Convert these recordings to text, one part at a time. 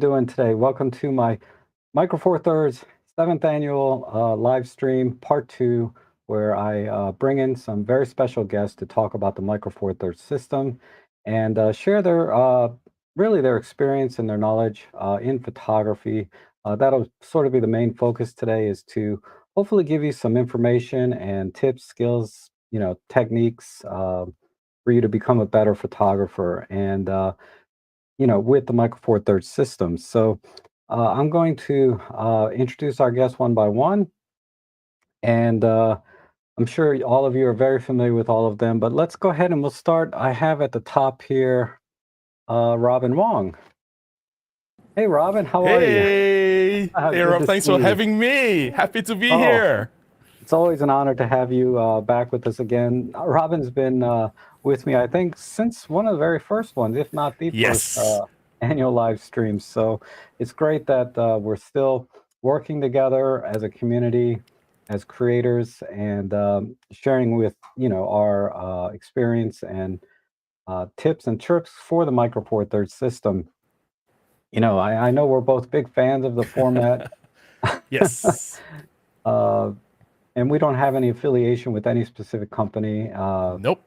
doing today? Welcome to my Micro Four Thirds 7th annual live stream, part 2, where I bring in some very special guests to talk about the Micro Four Thirds system and share their really their experience and their knowledge in photography. That'll sort of be the main focus today, is to hopefully give you some information and tips, skills, techniques for you to become a better photographer. And with the Micro Four Thirds system. So I'm going to introduce our guests one by one, and I'm sure all of you are very familiar with all of them, but let's go ahead and we'll start. I have at the top here Robin Wong. Hey, Robin, how are you? Hey, Rob, thanks for having me. Happy to be here. It's always an honor to have you back with us again. Robin's been with me, I think, since one of the very first ones, if not the first annual live stream. So it's great that we're still working together as a community, as creators, and sharing with our experience and tips and tricks for the Micro Four Thirds system. I know we're both big fans of the format. Yes. And we don't have any affiliation with any specific company. Nope.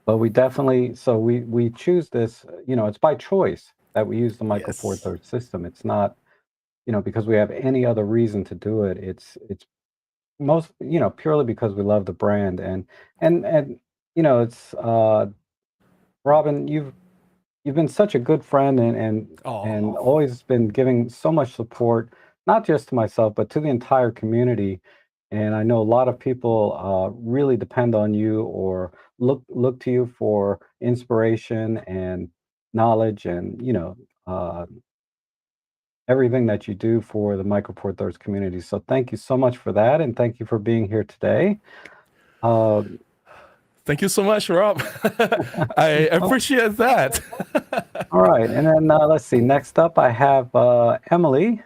But we definitely, so we choose this, it's by choice that we use the Micro Four Thirds system. It's not, because we have any other reason to do it. It's most, purely because we love the brand. And it's, Robin, you've been such a good friend and always been giving so much support, not just to myself, but to the entire community. And I know a lot of people really depend on you or look to you for inspiration and knowledge and, everything that you do for the Micro Four Thirds community. So thank you so much for that. And thank you for being here today. Thank you so much, Rob. I appreciate that. All right. And then let's see. Next up, I have Emily.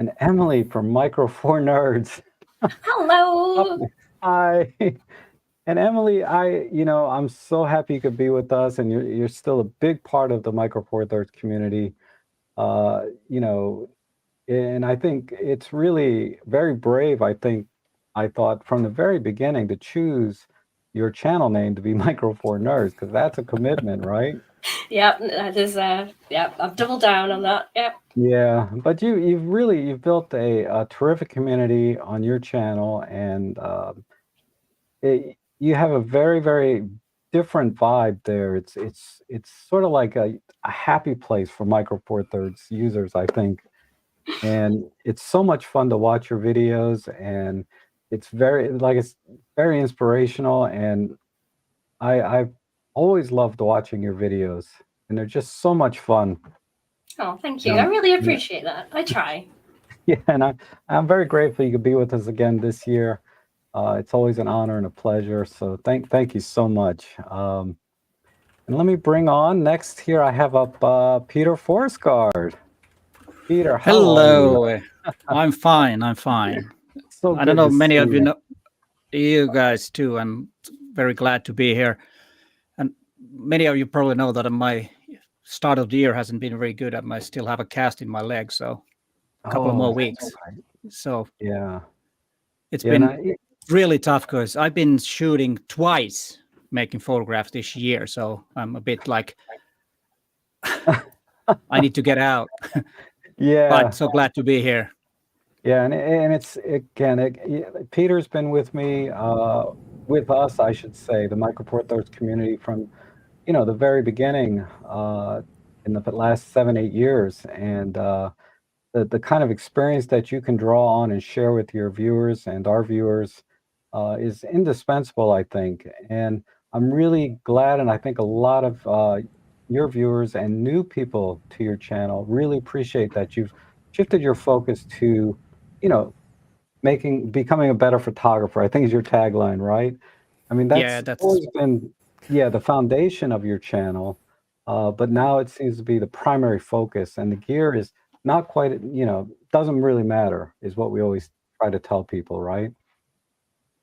And Emily from Micro Four Nerds. Hello. Hi. And Emily, I'm so happy you could be with us, and you're still a big part of the Micro Four Thirds community. And I think it's really very brave. I thought from the very beginning to choose your channel name to be Micro Four Nerds, because that's a commitment, right? Yep, that is. Yep, I've doubled down on that. Yep. Yeah, but you've built a terrific community on your channel, and you have a very, very different vibe there. It's sort of like a happy place for Micro Four Thirds users, I think. And it's so much fun to watch your videos, and it's very inspirational, and I've always loved watching your videos, and they're just so much fun. Oh, thank you. I really appreciate that. I try. Yeah, and I'm very grateful you could be with us again this year. It's always an honor and a pleasure. So thank you so much. And let me bring on next here. I have up Peter Forsgård. Peter, how are you? I'm fine. I'm fine. So I don't know, many of you know you guys too. I'm very glad to be here. And many of you probably know that my start of the year hasn't been very good. I still have a cast in my leg, so a couple of more weeks. Right. So yeah, it's been really tough because I've been shooting twice, making photographs this year. So I'm a bit like, I need to get out. Yeah, but so glad to be here. Yeah, and it's again, Peter's been with me, with us, I should say, the Micro Four Thirds community from, the very beginning, in the last 7-8 years, and the kind of experience that you can draw on and share with your viewers and our viewers is indispensable, I think. And I'm really glad, and I think a lot of your viewers and new people to your channel really appreciate that you've shifted your focus to, becoming a better photographer, I think is your tagline, right? I mean, that's always been, the foundation of your channel. But now it seems to be the primary focus, and the gear is not quite, doesn't really matter, is what we always try to tell people, right?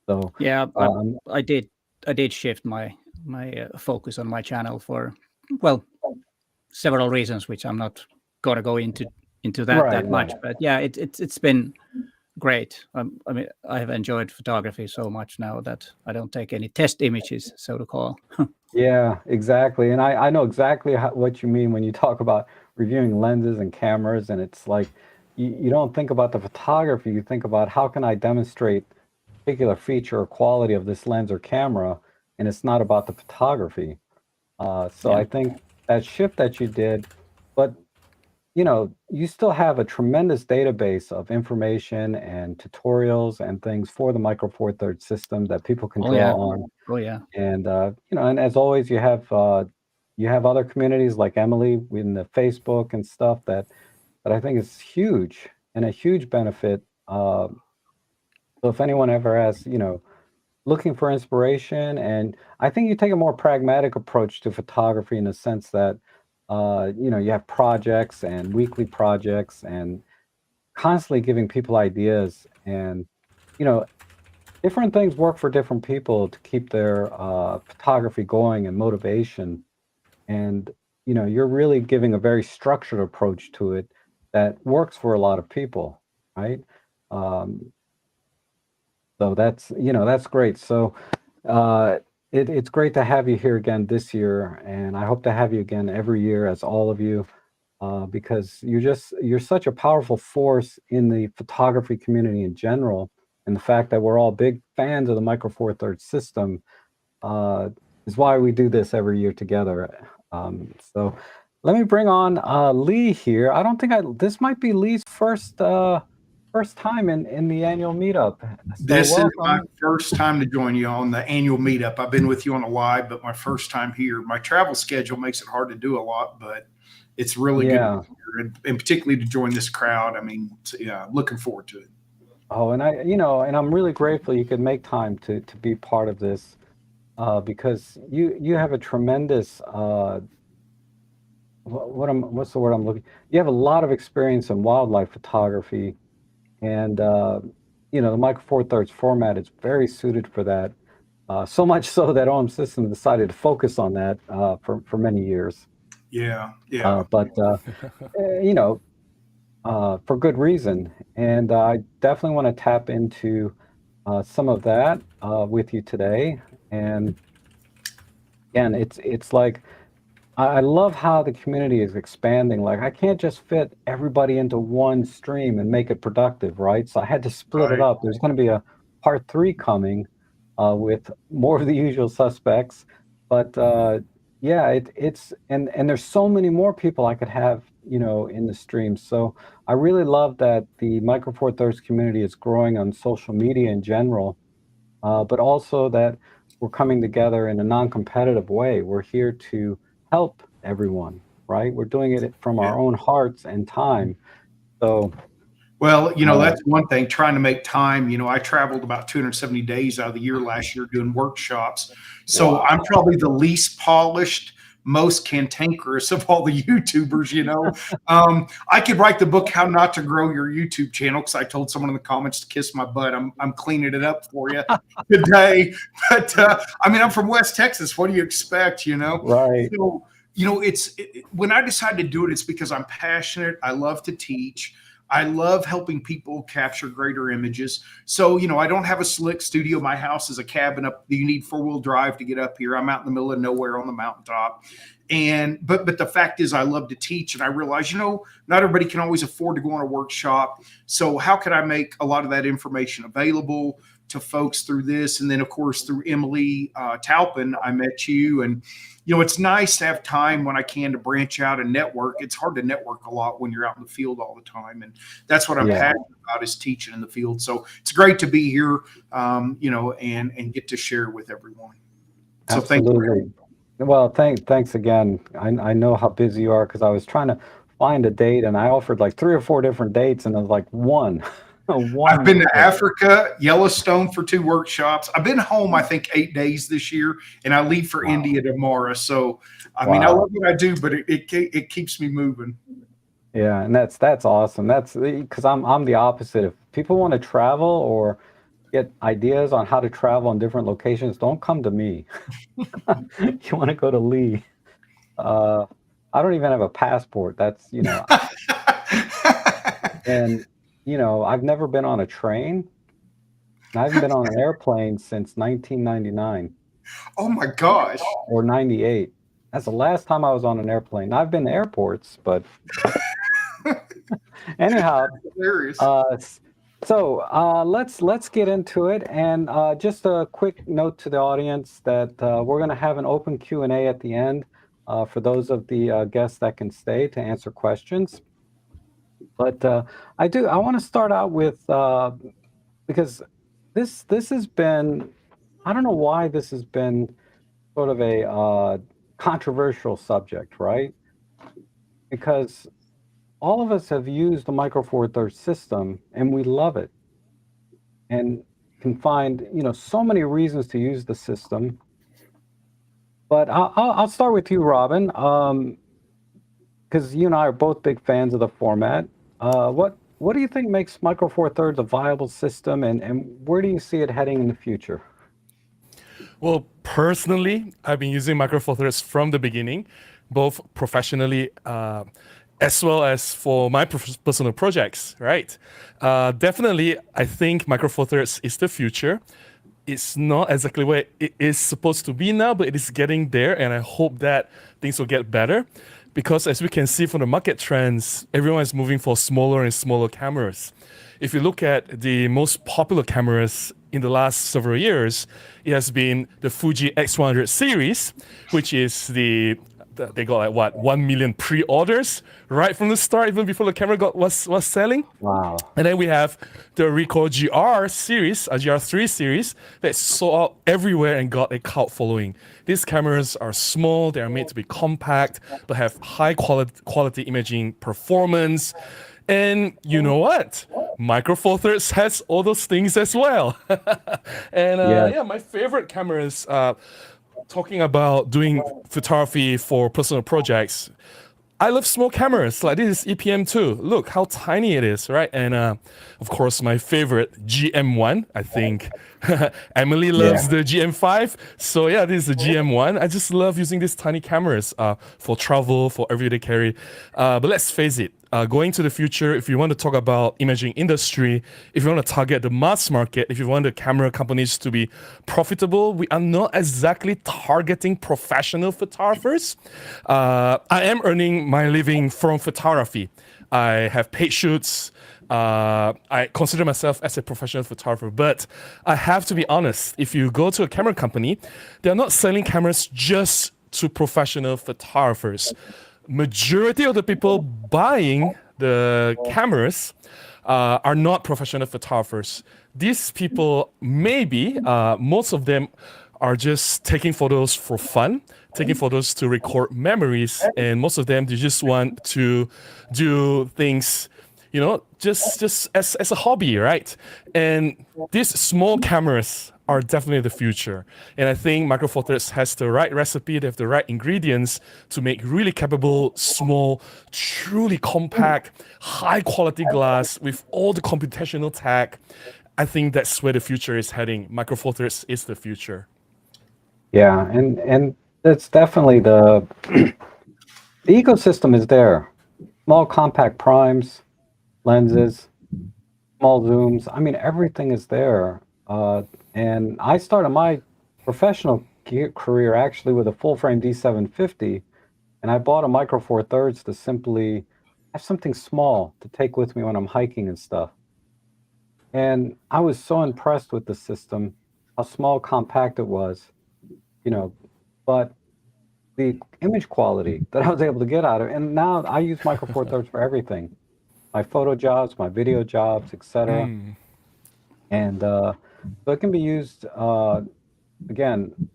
So yeah, I did shift my focus on my channel for several reasons, which I'm not gonna go into that much. But yeah, it's been great. I mean, I have enjoyed photography so much now that I don't take any test images, so to call. Yeah, exactly. And I know exactly what you mean when you talk about reviewing lenses and cameras. And it's like, you don't think about the photography, you think about how can I demonstrate a particular feature or quality of this lens or camera, and it's not about the photography. So Yeah. I think that shift that you did, but you still have a tremendous database of information and tutorials and things for the Micro Four Thirds system that people can Oh draw yeah. on. Oh yeah. And and as always, you have other communities like Emily in the Facebook and stuff that I think is huge and a huge benefit. So if anyone ever has, looking for inspiration, and I think you take a more pragmatic approach to photography in the sense that you have projects and weekly projects and constantly giving people ideas, and you know different things work for different people to keep their photography going and motivation. And you're really giving a very structured approach to it that works for a lot of people, right? um, so that's great. So it's great to have you here again this year, and I hope to have you again every year, as all of you, because you're such a powerful force in the photography community in general, and the fact that we're all big fans of the Micro Four Thirds system uh, is why we do this every year together. So let me bring on Lee here. I don't think this might be Lee's first time in the annual meetup. So This is my welcome. first time to join you on the annual meetup. I've been with you on a live, but my first time here. My travel schedule makes it hard to do a lot, but it's really good to be here, and particularly to join this crowd. I mean, yeah, looking forward to it. Oh, and I'm really grateful you could make time to be part of this, because you have a tremendous what's the word I'm looking? You have a lot of experience in wildlife photography, and the Micro Four Thirds format is very suited for that. So much so that OM System decided to focus on that for many years. Yeah, yeah. But you know, for good reason. And I definitely want to tap into some of that with you today. And again, it's like I love how the community is expanding. Like I can't just fit everybody into one stream and make it productive, right? So I had to split it Right. up. There's going to be a part 3 coming with more of the usual suspects. But yeah, it's and there's so many more people I could have, in the stream. So I really love that the Micro Four Thirds community is growing on social media in general, but also that we're coming together in a non-competitive way. We're here to help everyone, right? We're doing it from Yeah. our own hearts and time. So, Well, uh, that's one thing, trying to make time. I traveled about 270 days out of the year last year doing workshops. So wow. I'm probably the least polished, most cantankerous of all the YouTubers. I could write the book, How Not to Grow Your YouTube Channel, because I told someone in the comments to kiss my butt. I'm cleaning it up for you today. But I mean, I'm from West Texas. What do you expect, Right. So, when I decided to do it, it's because I'm passionate. I love to teach. I love helping people capture greater images. So, I don't have a slick studio. My house is a cabin up. You need 4-wheel drive to get up here. I'm out in the middle of nowhere on the mountaintop. But the fact is I love to teach, and I realize, not everybody can always afford to go on a workshop. So how could I make a lot of that information available to folks through this? And then of course, through Emily Taupin, I met you, and it's nice to have time when I can to branch out and network. It's hard to network a lot when you're out in the field all the time. And that's what I'm passionate about, is teaching in the field. So it's great to be here, and get to share with everyone. So thank you. Well, thanks again. I know how busy you are, because I was trying to find a date, and I offered like 3 or 4 different dates, and it was like one. I've been to Africa, Yellowstone for 2 workshops. I've been home, I think, 8 days this year, and I leave for India tomorrow. So, I mean, I love what I do, but it keeps me moving. Yeah, and that's awesome. That's because I'm the opposite. If people want to travel or get ideas on how to travel in different locations, don't come to me. You want to go to Lee. I don't even have a passport. That's, and, I've never been on a train. And I haven't been on an airplane since 1999 Oh my gosh. or 98. That's the last time I was on an airplane. I've been to airports, but anyhow, Hilarious. let's get into it. And just a quick note to the audience that we're going to have an open Q&A at the end for those of the guests that can stay to answer questions. But I want to start out with because this has been, I don't know why this has been sort of a controversial subject, right? Because all of us have used the Micro Four Thirds system and we love it and can find, so many reasons to use the system. But I'll start with you, Robin, because you and I are both big fans of the format. What do you think makes Micro Four Thirds a viable system, and where do you see it heading in the future? Well, personally, I've been using Micro Four Thirds from the beginning, both professionally as well as for my personal projects, right? Definitely, I think Micro Four Thirds is the future. It's not exactly where it is supposed to be now, but it is getting there, and I hope that things will get better. Because as we can see from the market trends, everyone is moving for smaller and smaller cameras. If you look at the most popular cameras in the last several years, it has been the Fuji X100 series, which is they got 1 million pre-orders right from the start, even before the camera was selling. Wow. And then we have the Ricoh GR series, a GR3 series that sold out everywhere and got a cult following. These cameras are small, they are made to be compact, but have high quality imaging performance. And you know what? Micro Four Thirds has all those things as well. And my favorite cameras, talking about doing photography for personal projects, I love small cameras. Like this is EPM2. Look how tiny it is, right? And of course, my favorite GM1. I think Emily loves the GM5. So yeah, this is the GM1. I just love using these tiny cameras for travel, for everyday carry. But let's face it, going to the future, if you want to talk about imaging industry, if you want to target the mass market, if you want the camera companies to be profitable, we are not exactly targeting professional photographers. I am earning my living from photography. I have paid shoots. I consider myself as a professional photographer, but I have to be honest. If you go to a camera company, they're not selling cameras just to professional photographers. Majority of the people buying the cameras are not professional photographers. These people, maybe most of them are just taking photos for fun, taking photos to record memories, and most of them, they just want to do things, just as a hobby, right? And these small cameras are definitely the future. And I think Micro Four Thirds has the right recipe, they have the right ingredients to make really capable, small, truly compact, high quality glass with all the computational tech. I think that's where the future is heading. Micro Four Thirds is the future. Yeah, and that's definitely the ecosystem is there. Small compact primes, lenses, small zooms. I mean, everything is there. And I started my professional career actually with a full frame D750, and I bought a Micro Four Thirds to simply have something small to take with me when I'm hiking and stuff. And I was so impressed with the system, how small, compact it was, but the image quality that I was able to get out of it. And now I use Micro Four Thirds for everything, my photo jobs, my video jobs, etc. And so it can be used, again,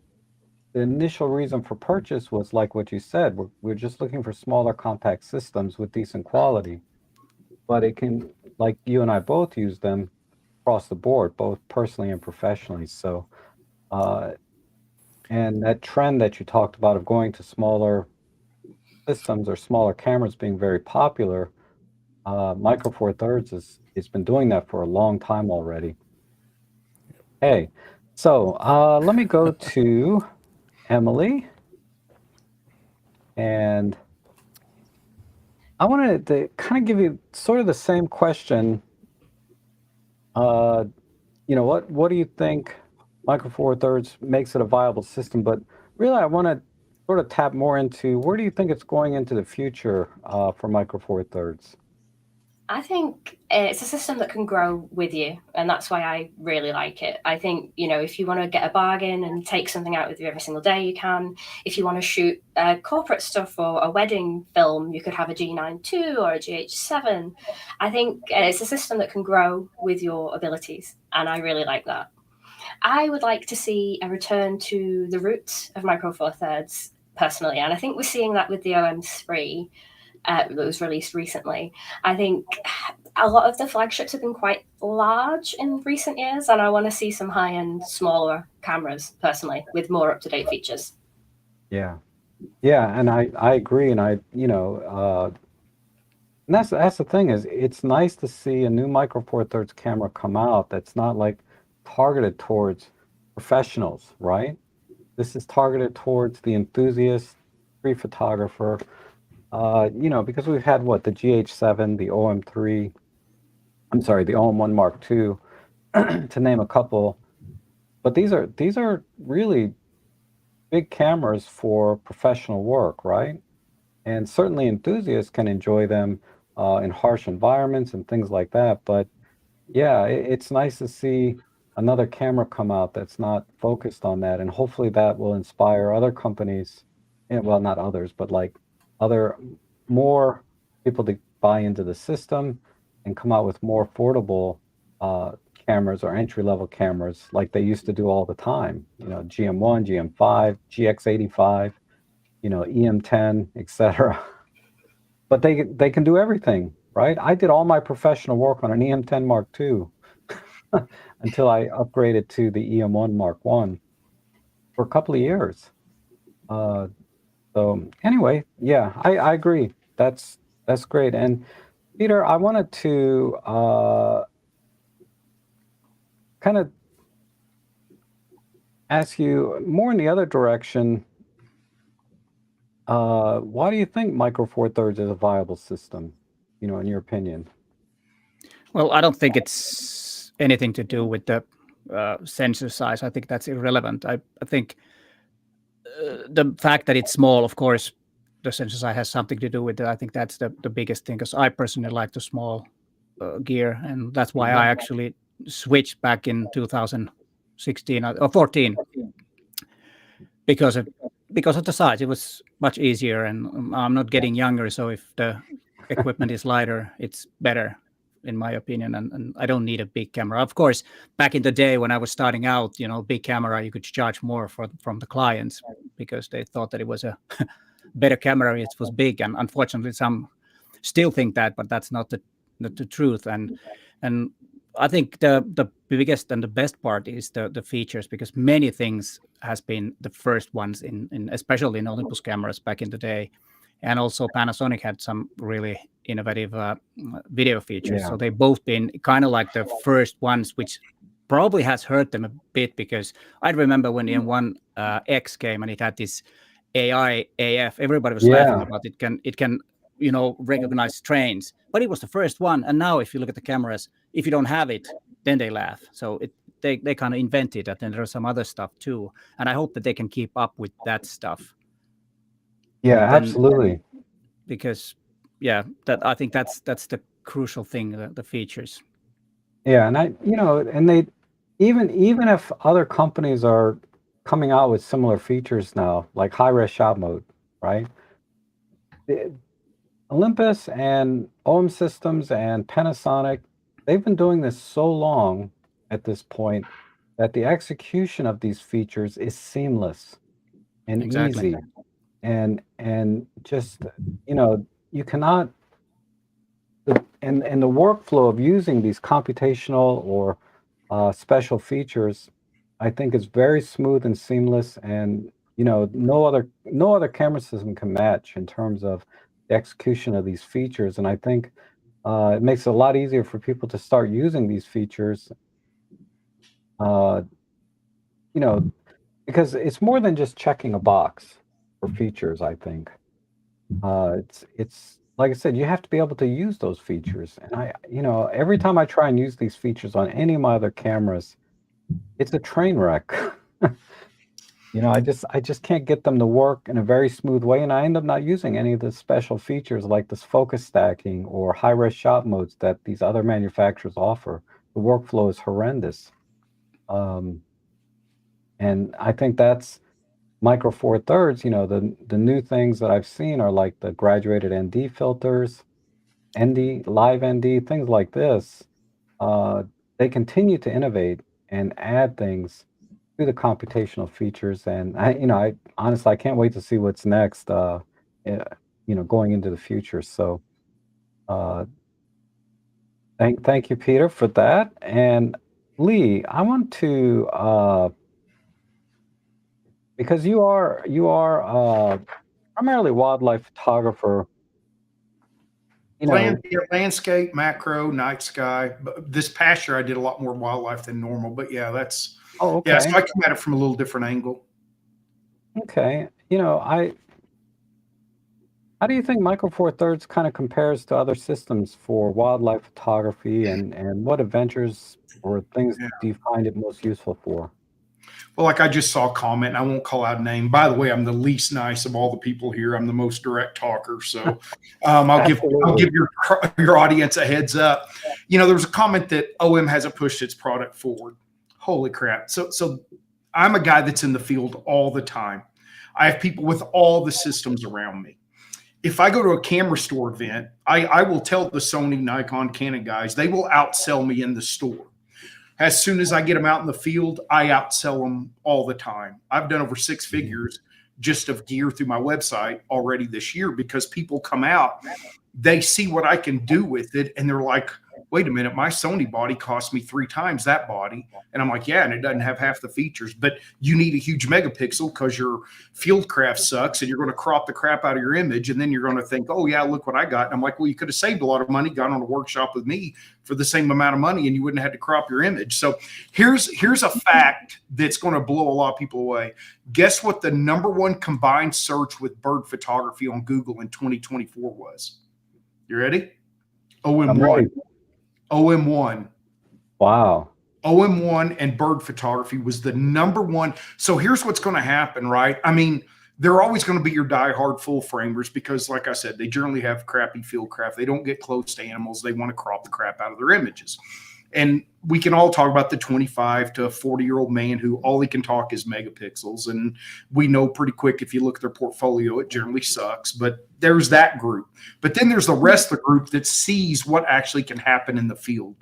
the initial reason for purchase was like what you said, we're just looking for smaller compact systems with decent quality. But it can, like you and I both use them across the board, both personally and professionally. So, and that trend that you talked about of going to smaller systems or smaller cameras being very popular, Micro Four Thirds it's been doing that for a long time already. Hey, so let me go to Emily. And I wanted to kind of give you sort of the same question. What do you think Micro Four Thirds makes it a viable system? But really, I want to sort of tap more into where do you think it's going into the future for Micro Four Thirds? I think it's a system that can grow with you, and that's why I really like it. I think, if you want to get a bargain and take something out with you every single day, you can. If you want to shoot corporate stuff or a wedding film, you could have a G9 II or a GH7. I think it's a system that can grow with your abilities, and I really like that. I would like to see a return to the roots of Micro Four Thirds personally, and I think we're seeing that with the OM3 that was released recently. I think a lot of the flagships have been quite large in recent years, and I want to see some high-end, smaller cameras personally with more up-to-date features. Yeah, and I agree, and and that's the thing is it's nice to see a new Micro Four Thirds camera come out that's not like targeted towards professionals, right? This is targeted towards the enthusiast, street photographer. Because we've had the GH7, the OM3, I'm sorry, the OM1 Mark II, to name a couple. But these are really big cameras for professional work, right? And certainly enthusiasts can enjoy them in harsh environments and things like that. But yeah, it's nice to see another camera come out that's not focused on that, and hopefully that will inspire other companies, well, not others, but like other more people to buy into the system and come out with more affordable cameras or entry-level cameras like they used to do all the time. GM1, GM5, GX85, EM10, etc. But they can do everything, right? I did all my professional work on an EM10 Mark II until I upgraded to the EM1 Mark I for a couple of years. So anyway, yeah, I agree. That's great. And Peter, I wanted to kind of ask you more in the other direction. Why do you think Micro Four Thirds is a viable system, in your opinion? Well, I don't think it's anything to do with the sensor size. I think that's irrelevant. I think the fact that it's small, of course, the sensor size has something to do with it. I think that's the biggest thing, because I personally like the small gear, and that's why I actually switched back in 2016 or 14 because of the size. It was much easier, and I'm not getting younger, so if the equipment is lighter, it's better in my opinion, and I don't need a big camera. Of course, back in the day when I was starting out, big camera, you could charge more from the clients because they thought that it was a better camera. It was big, and unfortunately, some still think that, but that's not the truth. And I think the biggest and the best part is the features, because many things has been the first ones in especially in Olympus cameras back in the day. And also Panasonic had some really innovative video features. Yeah. So they both been kind of like the first ones, which probably has hurt them a bit, because I remember when the M1 X came and it had this AI AF, everybody was laughing about it. It can recognize trains, but it was the first one. And now if you look at the cameras, if you don't have it, then they laugh. So they kind of invented that, and there's some other stuff too. And I hope that they can keep up with that stuff. Yeah, absolutely. Because that I think that's the crucial thing, the features. Yeah, and and they even if other companies are coming out with similar features now, like high-res shot mode, right? Olympus and OM Systems and Panasonic, they've been doing this so long at this point that the execution of these features is seamless and easy. And just, you cannot, and the workflow of using these computational or special features, I think is very smooth and seamless, and no other camera system can match in terms of the execution of these features. And I think it makes it a lot easier for people to start using these features, because it's more than just checking a box for features. I think it's like I said, you have to be able to use those features. And every time I try and use these features on any of my other cameras, it's a train wreck. I just can't get them to work in a very smooth way, and I end up not using any of the special features like this focus stacking or high-res shot modes that these other manufacturers offer. The workflow is horrendous. And I think that's Micro Four Thirds. The new things that I've seen are like the graduated ND filters, ND, live ND, things like this. They continue to innovate and add things to the computational features, and I honestly I can't wait to see what's next. Going into the future. So, thank you, Peter, for that. And Lee, I want to because you are primarily wildlife photographer. Landscape, macro, night sky. But this past year, I did a lot more wildlife than normal. But yeah, that's Okay. yeah. So I come at it from a little different angle. Okay. How do you think Micro Four Thirds kind of compares to other systems for wildlife photography, and what adventures or things do you find it most useful for? Well, like I just saw a comment, and I won't call out a name. By the way, I'm the least nice of all the people here. I'm the most direct talker, so I'll give your audience a heads up. There was a comment that OM hasn't pushed its product forward. Holy crap! So I'm a guy that's in the field all the time. I have people with all the systems around me. If I go to a camera store event, I will tell the Sony, Nikon, Canon guys, they will outsell me in the store. As soon as I get them out in the field, I outsell them all the time. I've done over 6 figures just of gear through my website already this year because people come out, they see what I can do with it, and they're like, wait a minute, my Sony body cost me 3 times that body. And I'm like, yeah, and it doesn't have half the features, but you need a huge megapixel because your Fieldcraft sucks and you're going to crop the crap out of your image. And then you're going to think, oh yeah, look what I got. And I'm like, well, you could have saved a lot of money, gone on a workshop with me for the same amount of money, and you wouldn't have had to crop your image. So here's a fact that's going to blow a lot of people away. Guess what the #1 combined search with bird photography on Google in 2024 was? You ready? OM1. OM1. Wow. OM1 and bird photography was the #1. So here's what's going to happen, right? I mean, they're always going to be your diehard full framers because, like I said, they generally have crappy Fieldcraft. They don't get close to animals. They want to crop the crap out of their images. And we can all talk about the 25 to 40-year-old man who all he can talk is megapixels. And we know pretty quick if you look at their portfolio, it generally sucks. But there's that group. But then there's the rest of the group that sees what actually can happen in the field.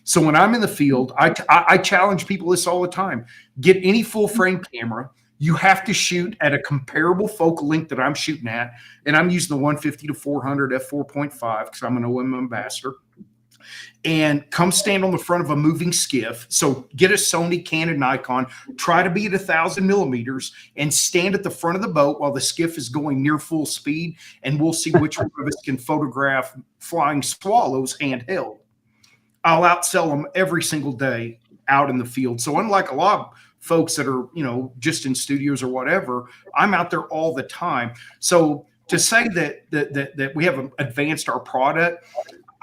So when I'm in the field, I challenge people this all the time. Get any full frame camera. You have to shoot at a comparable focal length that I'm shooting at. And I'm using the 150 to 400 f4.5 because I'm an OM ambassador. And come stand on the front of a moving skiff. So get a Sony, Canon, Nikon, try to be at 1,000 millimeters and stand at the front of the boat while the skiff is going near full speed. And we'll see which one of us can photograph flying swallows handheld. I'll outsell them every single day out in the field. So unlike a lot of folks that are, just in studios or whatever, I'm out there all the time. So to say that we have advanced our product,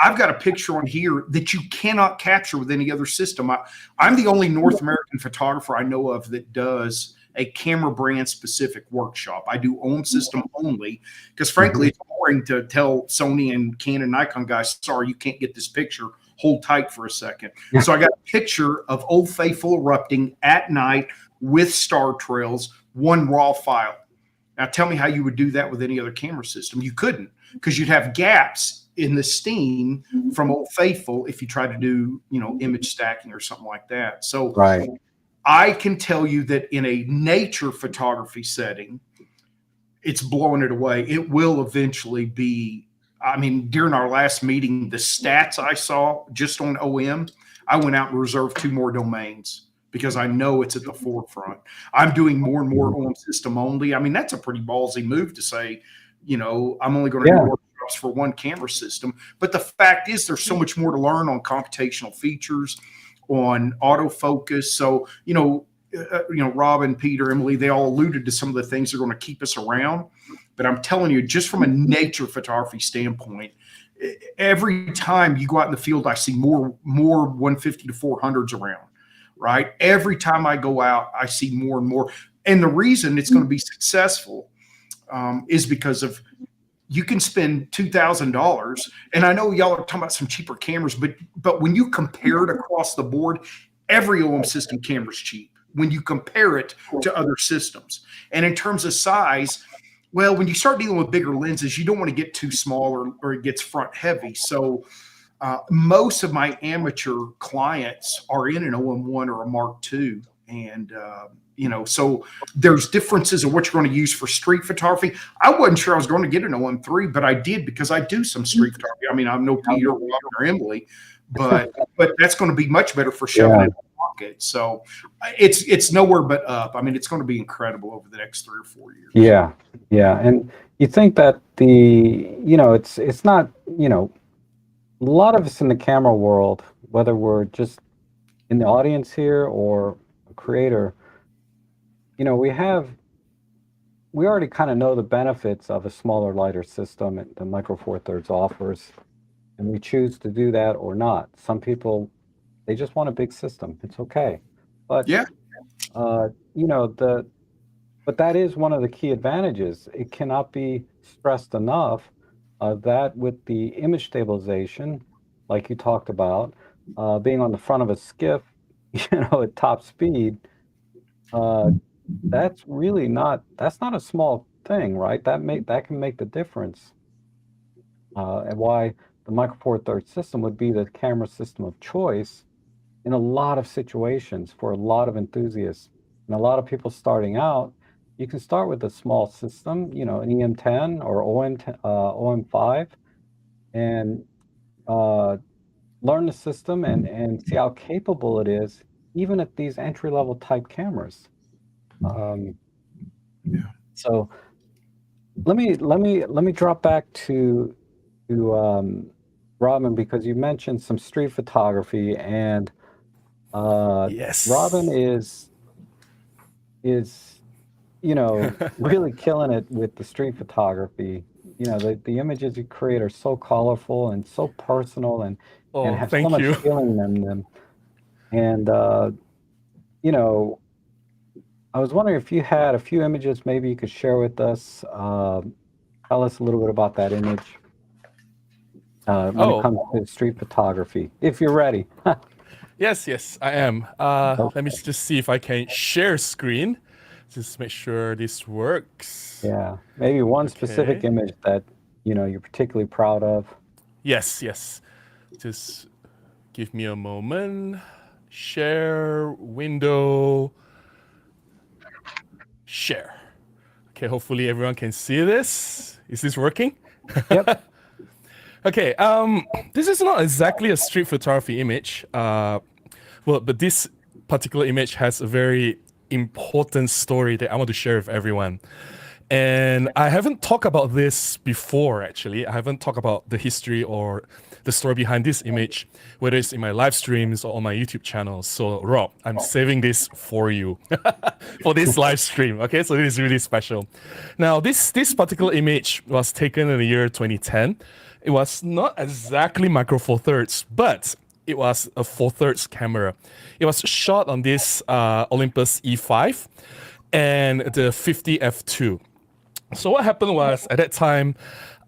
I've got a picture on here that you cannot capture with any other system. I'm the only North American photographer I know of that does a camera brand specific workshop. I do OM system only because frankly, it's boring to tell Sony and Canon, Nikon guys, sorry, you can't get this picture. Hold tight for a second. So I got a picture of Old Faithful erupting at night with star trails, one raw file. Now tell me how you would do that with any other camera system. You couldn't because you'd have gaps in the steam from Old Faithful if you tried to do, image stacking or something like that. So right. I can tell you that in a nature photography setting, it's blowing it away. It will eventually be, during our last meeting, the stats I saw just on OM, I went out and reserved 2 more domains because I know it's at the forefront. I'm doing more and more OM system only. That's a pretty ballsy move to say, I'm only going to do workshops for one camera system. But the fact is there's so much more to learn on computational features, on autofocus. So, Rob and Peter, Emily, they all alluded to some of the things that are going to keep us around. But I'm telling you, just from a nature photography standpoint, every time you go out in the field, I see more 150 to 400s around, right? Every time I go out, I see more and more. And the reason it's going to be successful is because of you can spend $2,000. And I know y'all are talking about some cheaper cameras, but when you compare it across the board, every OM system camera is cheap when you compare it to other systems. And in terms of size, well, when you start dealing with bigger lenses, you don't want to get too small or it gets front heavy. So most of my amateur clients are in an OM1 or a Mark II. And, so there's differences in what you're going to use for street photography. I wasn't sure I was going to get an OM3, but I did because I do some street photography. I mean, I'm no Peter, Robin, or Emily, but that's going to be much better for shoving in the pocket. So it's nowhere but up. I mean, it's going to be incredible over the next 3 or 4 years. Yeah. And you think that it's not, a lot of us in the camera world, whether we're just in the audience here or a creator, we already kind of know the benefits of a smaller, lighter system the Micro Four Thirds offers, and we choose to do that or not. Some people, they just want a big system. It's okay, but yeah, but that is one of the key advantages. It cannot be stressed enough that with the image stabilization, like you talked about, being on the front of a skiff, at top speed. That's not a small thing, right? That can make the difference. And why the Micro Four Thirds system would be the camera system of choice in a lot of situations for a lot of enthusiasts. And a lot of people starting out, you can start with a small system, an EM10 or OM5, and learn the system and see how capable it is, even at these entry-level type cameras. So let me drop back to Robin, because you mentioned some street photography, and Yes, Robin is really killing it with the street photography. The images you create are so colorful and so personal and have so thank much you. feeling in them. And I was wondering if you had a few images maybe you could share with us. Tell us a little bit about that image when it comes to street photography, if you're ready. Yes, I am. Let me just see if I can share screen. Just make sure this works. Yeah, maybe one specific image that you're particularly proud of. Yes. Just give me a moment. Share window. Share. Okay, hopefully everyone can see this. Is this working? Yep. Okay, this is not exactly a street photography image. But this particular image has a very important story that I want to share with everyone. And I haven't talked about this before, actually. I haven't talked about the history or the story behind this image, whether it's in my live streams or on my YouTube channel. So, Rob, I'm saving this for you, for this live stream. Okay, so this is really special. Now, this particular image was taken in the year 2010. It was not exactly Micro Four Thirds, but it was a 4/3 camera. It was shot on this Olympus E5 and the 50 f2. So what happened was, at that time,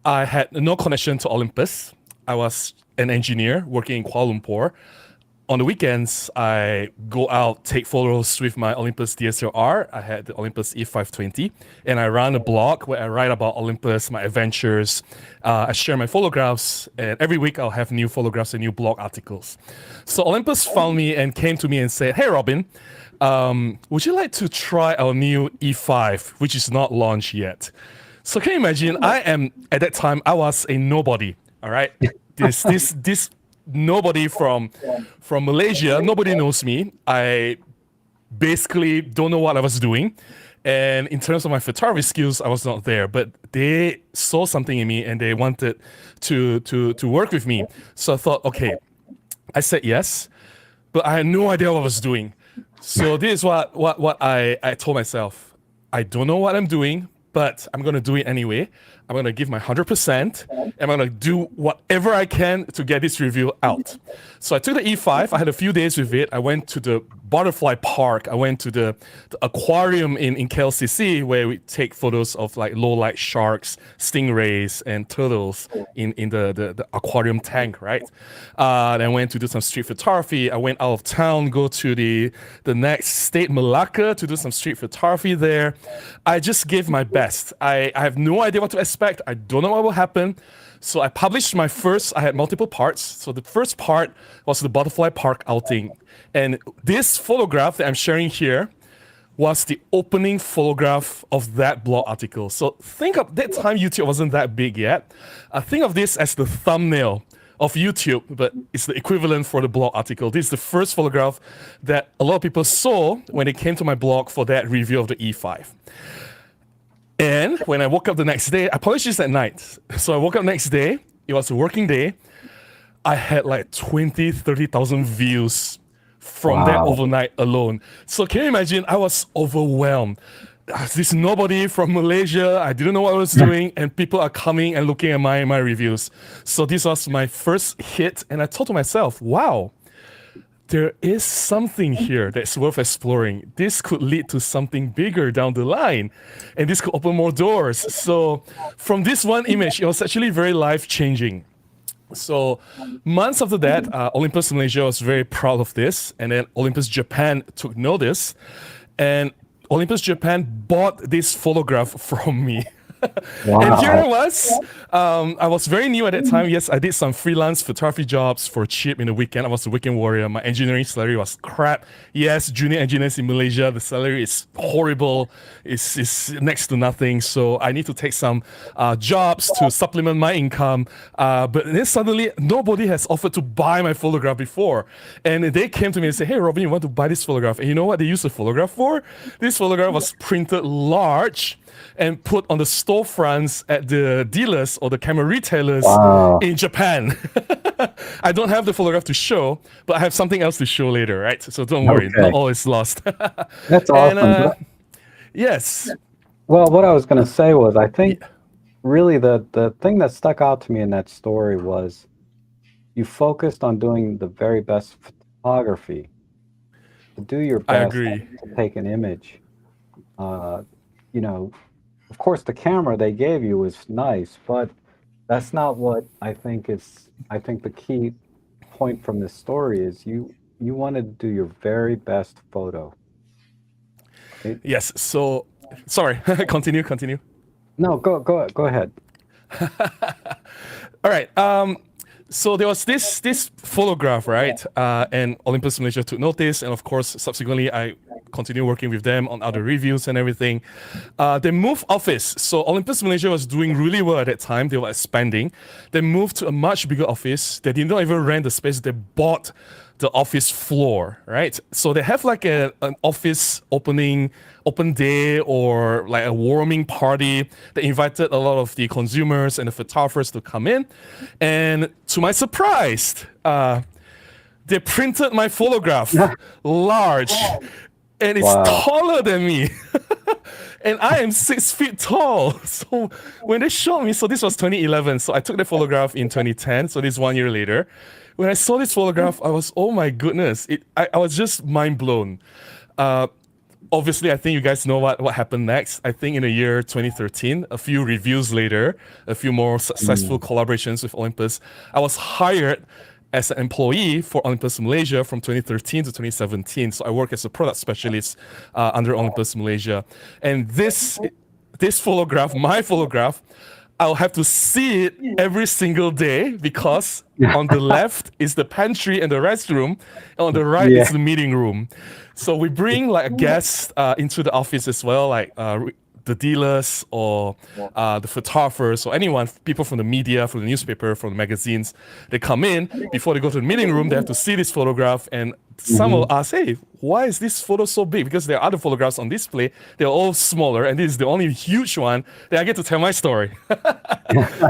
I had no connection to Olympus. I was an engineer working in Kuala Lumpur. On the weekends, I go out, take photos with my Olympus DSLR. I had the Olympus E520, and I run a blog where I write about Olympus, my adventures. I share my photographs, and every week I'll have new photographs and new blog articles. So Olympus found me and came to me and said, "Hey, Robin, would you like to try our new E5, which is not launched yet?" So can you imagine? At that time, I was a nobody. All right, this nobody from Malaysia. Nobody knows me. I basically don't know what I was doing, and in terms of my photography skills, I was not there. But they saw something in me, and they wanted to work with me. So I thought, okay, I said yes, but I had no idea what I was doing. So this is what I told myself. I don't know what I'm doing, but I'm going to do it anyway. I'm going to give my 100%, and I'm going to do whatever I can to get this review out. So I took the E5. I had a few days with it. I went to the butterfly park. I went to the aquarium in KLCC, where we take photos of like low light sharks, stingrays, and turtles in the aquarium tank, right? Then I went to do some street photography. I went out of town, go to the next state, Malacca, to do some street photography there. I just gave my best. I have no idea what to expect. I don't know what will happen. So I published my first, I had multiple parts. So the first part was the butterfly park outing. And this photograph that I'm sharing here was the opening photograph of that blog article. So think of that time YouTube wasn't that big yet. Think of this as the thumbnail of YouTube, but it's the equivalent for the blog article. This is the first photograph that a lot of people saw when they came to my blog for that review of the E5. And when I woke up the next day, I published this at night. So I woke up next day, it was a working day. I had like 20, 30,000 views from that overnight alone. So can you imagine? I was overwhelmed. There's nobody from Malaysia. I didn't know what I was doing, and people are coming and looking at my reviews. So this was my first hit, and I thought to myself, wow, there is something here that's worth exploring. This could lead to something bigger down the line, and this could open more doors. So from this one image, it was actually very life-changing. So months after that, Olympus Malaysia was very proud of this, and then Olympus Japan took notice, and Olympus Japan bought this photograph from me. Wow. And here I was. I was very new at that time. Yes, I did some freelance photography jobs for cheap in the weekend. I was a weekend warrior. My engineering salary was crap. Yes, junior engineers in Malaysia, the salary is horrible. It's next to nothing. So I need to take some jobs to supplement my income. But then suddenly, nobody has offered to buy my photograph before. And they came to me and said, hey, Robin, you want to buy this photograph? And you know what they used the photograph for? This photograph was printed large and put on the storefronts at the dealers or the camera retailers in Japan. I don't have the photograph to show, but I have something else to show later, right? So don't worry, not all is lost. That's awesome. And, yes. Well, what I was going to say was, I think really the thing that stuck out to me in that story was you focused on doing the very best photography. To do your best I agree. to take an image. You know, of course, the camera they gave you was nice, but that's not what I think is. I think the key point from this story is you wanted to do your very best photo. Yes. So, sorry. Continue. No, go ahead. All right. So there was this photograph, right? And Olympus Malaysia took notice, and of course, subsequently, I continued working with them on other reviews and everything. They moved office. So Olympus Malaysia was doing really well at that time. They were expanding. They moved to a much bigger office. They did not even rent the space. They bought the office floor, right? So they have like an office open day or like a warming party. They invited a lot of the consumers and the photographers to come in. And to my surprise, they printed my photograph large, and it's taller than me. And I am 6 feet tall. So when they showed me, so this was 2011. So I took the photograph in 2010. So this 1 year later. When I saw this photograph, I was, oh my goodness. I was just mind blown. Obviously, I think you guys know what happened next. I think in the year 2013, a few reviews later, a few more successful collaborations with Olympus, I was hired as an employee for Olympus Malaysia from 2013 to 2017. So I work as a product specialist under Olympus Malaysia. And this photograph, my photograph, I'll have to see it every single day because on the left is the pantry and the restroom, and on the right is the meeting room. So we bring like a guest into the office as well, like the dealers or the photographers or anyone, people from the media, from the newspaper, from the magazines. They come in before they go to the meeting room. They have to see this photograph, and some will ask, hey, why is this photo so big? Because there are other photographs on display. They're all smaller, and this is the only huge one that I get to tell my story.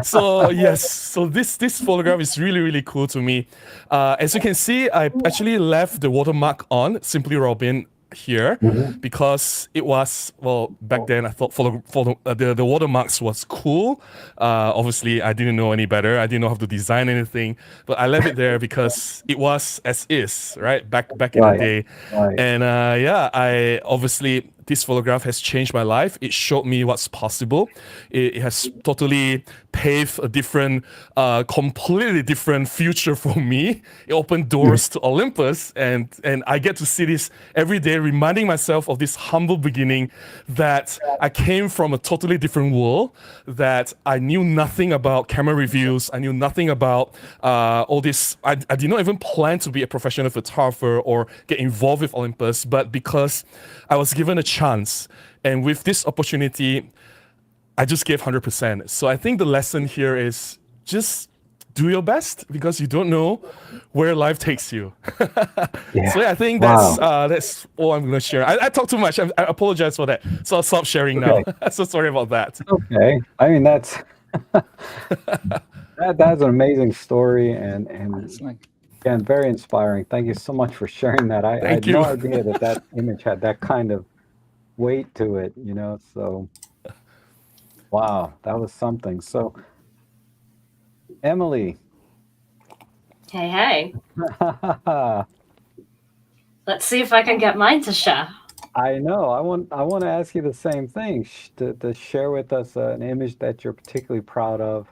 So yes, so this photograph is really, really cool to me. As you can see, I actually left the watermark on, Simply Robin, here Mhm. because it was, well, back then I thought the watermarks was cool. Obviously, I didn't know any better. I didn't know how to design anything, but I left it there because it was as is, right? Back in the Right. day. Right. And I obviously, this photograph has changed my life. It showed me what's possible. It has totally paved a different, completely different future for me. It opened doors to Olympus, and I get to see this every day, reminding myself of this humble beginning, that I came from a totally different world, that I knew nothing about camera reviews. I knew nothing about all this. I did not even plan to be a professional photographer or get involved with Olympus, but because I was given a chance, and with this opportunity, I just gave 100%. So I think the lesson here is just do your best, because you don't know where life takes you. Yeah. So yeah, I think Wow. that's all I'm going to share. I talk too much. I apologize for that. So I'll stop sharing now. So sorry about that. Okay. I mean, that's that's an amazing story, and It's like, again, very inspiring. Thank you so much for sharing that. I Thank had no you. idea that that image had that kind of weight to it, you know. So wow, that was something. So Emily, Hey. Let's see if I can get mine to share. I know. I want to ask you the same thing. To share with us an image that you're particularly proud of,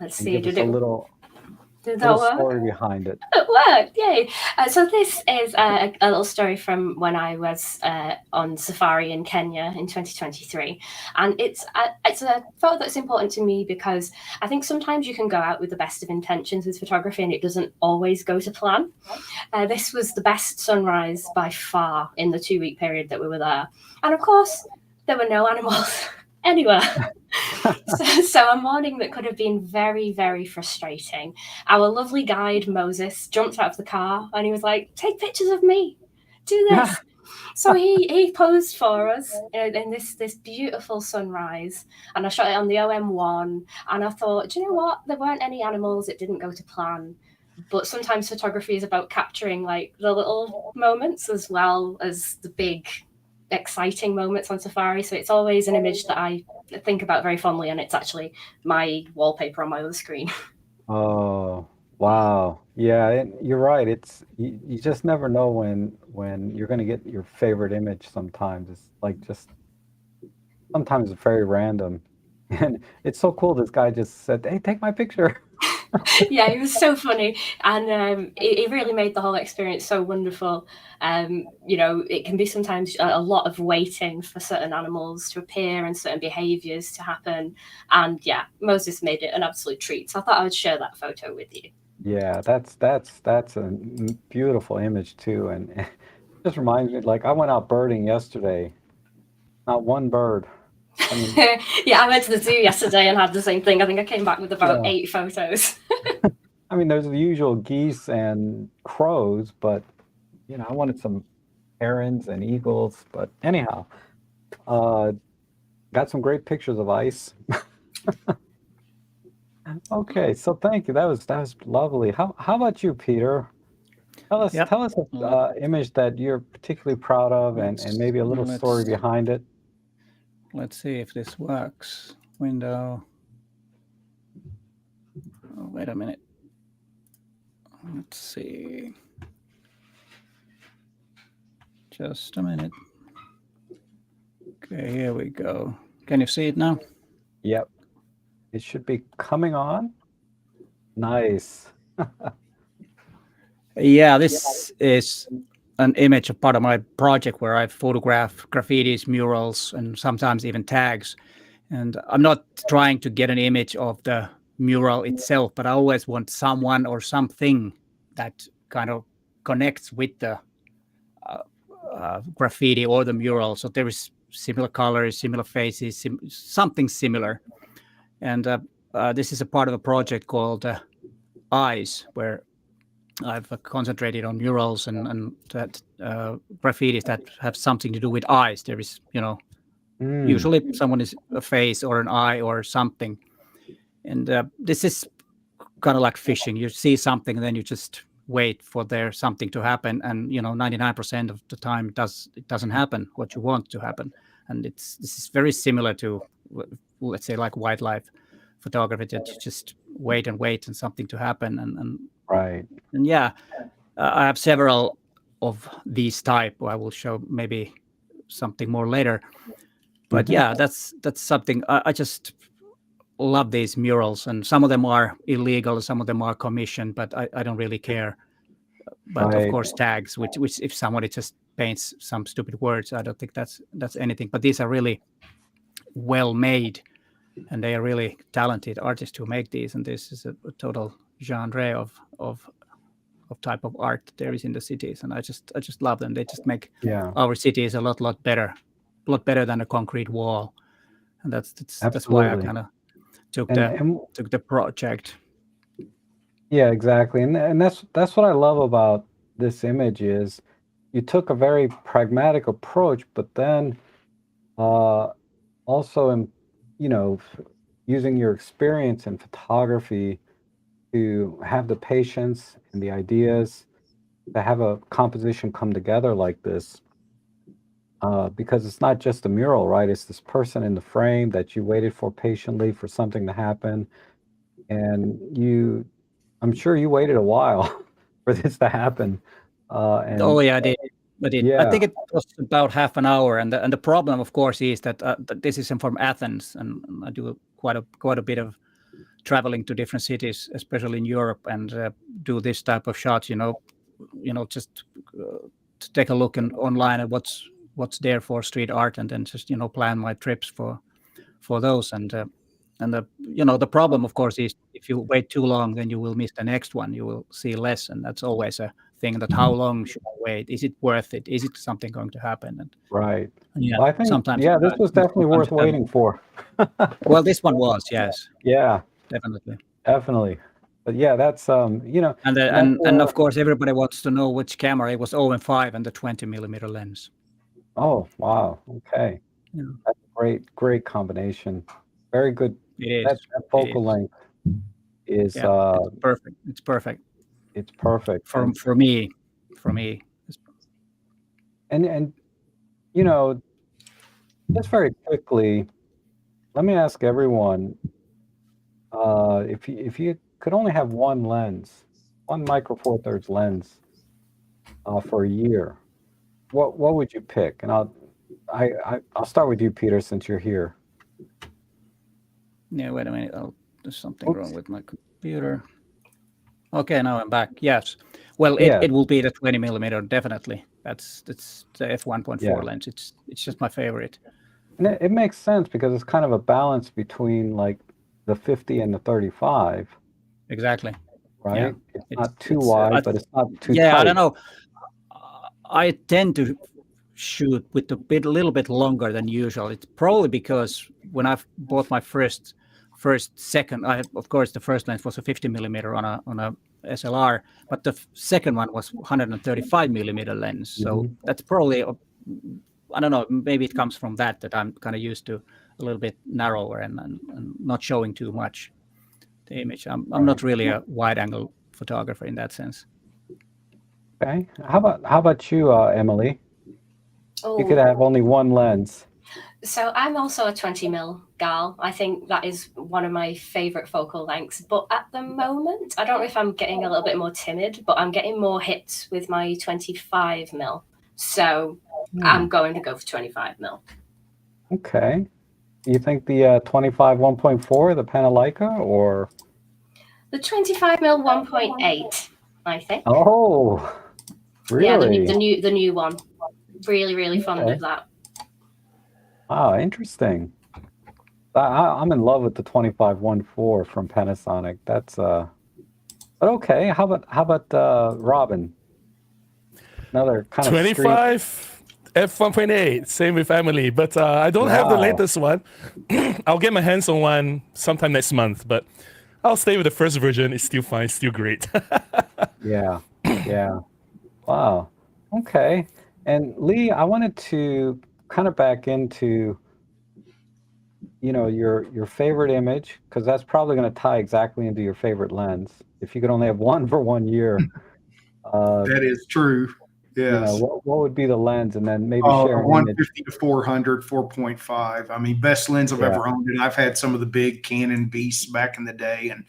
Let's and see. give us a little Did that work? story behind it. It worked, yay. So this is a little story from when I was on safari in Kenya in 2023. And it's a photo that's important to me because I think sometimes you can go out with the best of intentions with photography and it doesn't always go to plan. This was the best sunrise by far in the 2-week period that we were there. And of course, there were no animals anywhere. So a morning that could have been very, very frustrating. Our lovely guide, Moses, jumped out of the car and he was like, take pictures of me, do this. So he posed for us in this beautiful sunrise, and I shot it on the OM1, and I thought, do you know what? There weren't any animals. It didn't go to plan. But sometimes photography is about capturing like the little moments as well as the big exciting moments on safari. So it's always an image that I think about very fondly, and it's actually my wallpaper on my other screen. Oh, wow. Yeah, you're right. It's you just never know when you're going to get your favorite image sometimes. It's like just sometimes it's very random. And it's so cool this guy just said, "Hey, take my picture." Yeah, it was so funny, and it really made the whole experience so wonderful. It can be sometimes a lot of waiting for certain animals to appear and certain behaviors to happen, and yeah, Moses made it an absolute treat. So I thought I would share that photo with you. Yeah, that's a beautiful image too, and it just reminds me, like I went out birding yesterday. Not one bird. I mean, Yeah, I went to the zoo yesterday and had the same thing. I think I came back with about Yeah. 8 photos. I mean, there's the usual geese and crows, but I wanted some herons and eagles. But anyhow, got some great pictures of ice. Okay, so thank you. That was lovely. How about you, Peter? Yep. Tell us an image that you're particularly proud of, and maybe a little story behind it. Let's see if this works. Window. Oh, wait a minute. Let's see. Just a minute. Okay, here we go. Can you see it now? Yep. It should be coming on. Nice. Yeah, this is an image, a part of my project where I photograph graffitis, murals, and sometimes even tags. And I'm not trying to get an image of the mural itself, but I always want someone or something that kind of connects with the graffiti or the mural. So there is similar colors, similar faces, something similar. And this is a part of a project called IBIS, where I've concentrated on murals and that graffitis that have something to do with eyes. There is, usually someone is a face or an eye or something. And this is kind of like fishing. You see something and then you just wait for there something to happen, and 99% of the time it doesn't happen what you want to happen. And this is very similar to, let's say, like wildlife photography, that you just wait and wait and something to happen. And Right. and yeah, I have several of these type. I will show maybe something more later. But yeah, that's something I just love, these murals, and some of them are illegal, some of them are commissioned, but I don't really care. But of Right. course, tags, which if somebody just paints some stupid words, I don't think that's anything. But these are really well made, and they are really talented artists who make these. And this is a total genre of type of art there is in the cities, and I just love them. They just make our cities a lot better than a concrete wall, and that's why I Absolutely. kind of took And the project. yeah, exactly. And that's what I love about this image is you took a very pragmatic approach, but then also in, using your experience in photography to have the patience and the ideas to have a composition come together like this. Because it's not just a mural, right? It's this person in the frame that you waited for patiently for something to happen. And I'm sure you waited a while for this to happen. Oh yeah, I did. But I think it was about half an hour, and the problem, of course, is that this is from Athens, and I do quite a bit of traveling to different cities, especially in Europe, and do this type of shots. Just to take a look online at what's there for street art, and then just plan my trips for those. And the problem, of course, is if you wait too long, then you will miss the next one. You will see less, and that's always a thing. That how long should I wait? Is it worth it? Is it something going to happen? And right. yeah, Well, I think sometimes this was definitely worth waiting for. Well, this one was, yes. Yeah, definitely. But yeah, that's and of course everybody wants to know which camera. It was 0.5 and the 20mm lens. Oh wow, okay. Yeah. That's a great combination. Very good. It is. That focal length is it's perfect. It's perfect for me. And just very quickly, let me ask everyone, if you could only have one lens, one Micro Four Thirds lens, for a year, what would you pick? And I'll start with you, Peter, since you're here. Yeah, wait a minute. There's something wrong with my computer. Okay, now I'm back. Yes. Well, it will be the 20mm, definitely. That's the f1.4 lens. It's just my favorite. And it makes sense because it's kind of a balance between like the 50 and the 35. Exactly. Right? Yeah. It's not too wide, but it's not too tight. I don't know. I tend to shoot with a little bit longer than usual. It's probably because when I bought my second, of course the first lens was a 50mm on a SLR, but the second one was 135mm lens. So that's probably, I don't know, maybe it comes from that I'm kind of used to a little bit narrower and not showing too much the image. I'm not really a wide angle photographer in that sense. Okay. How about you, Emily? You could have only one lens. So I'm also a 20mm gal. I think that is one of my favorite focal lengths. But at the moment, I don't know if I'm getting a little bit more timid, but I'm getting more hits with my 25mm. So I'm going to go for 25mm. Okay. You think the 25 1.4, the Panalika, or the 25mm 1.8? I think. Oh, really? Yeah, the new one. Really fond of that. Wow, interesting. I'm in love with the 25 1.4 from Panasonic. That's but okay. How about Robin? Another kind of 25 f1.8. Same with Emily, but I don't have the latest one. I'll get my hands on one sometime next month, but I'll stay with the first version. It's still fine, still great. Yeah. Wow. Okay. And Lee, I wanted to kind of back into, your favorite image, because that's probably going to tie exactly into your favorite lens. If you could only have one for 1 year, That is true. Yes. What would be the lens, and then maybe share an image. 150 to 400, 4.5. I mean, best lens I've ever owned. And I've had some of the big Canon beasts back in the day. And,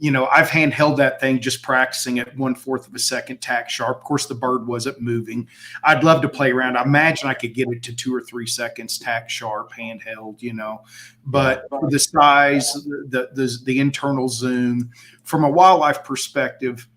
I've handheld that thing just practicing at 1/4 of a second tack sharp. Of course, the bird wasn't moving. I'd love to play around. I imagine I could get it to 2 or 3 seconds tack sharp handheld, but the size, the internal zoom from a wildlife perspective,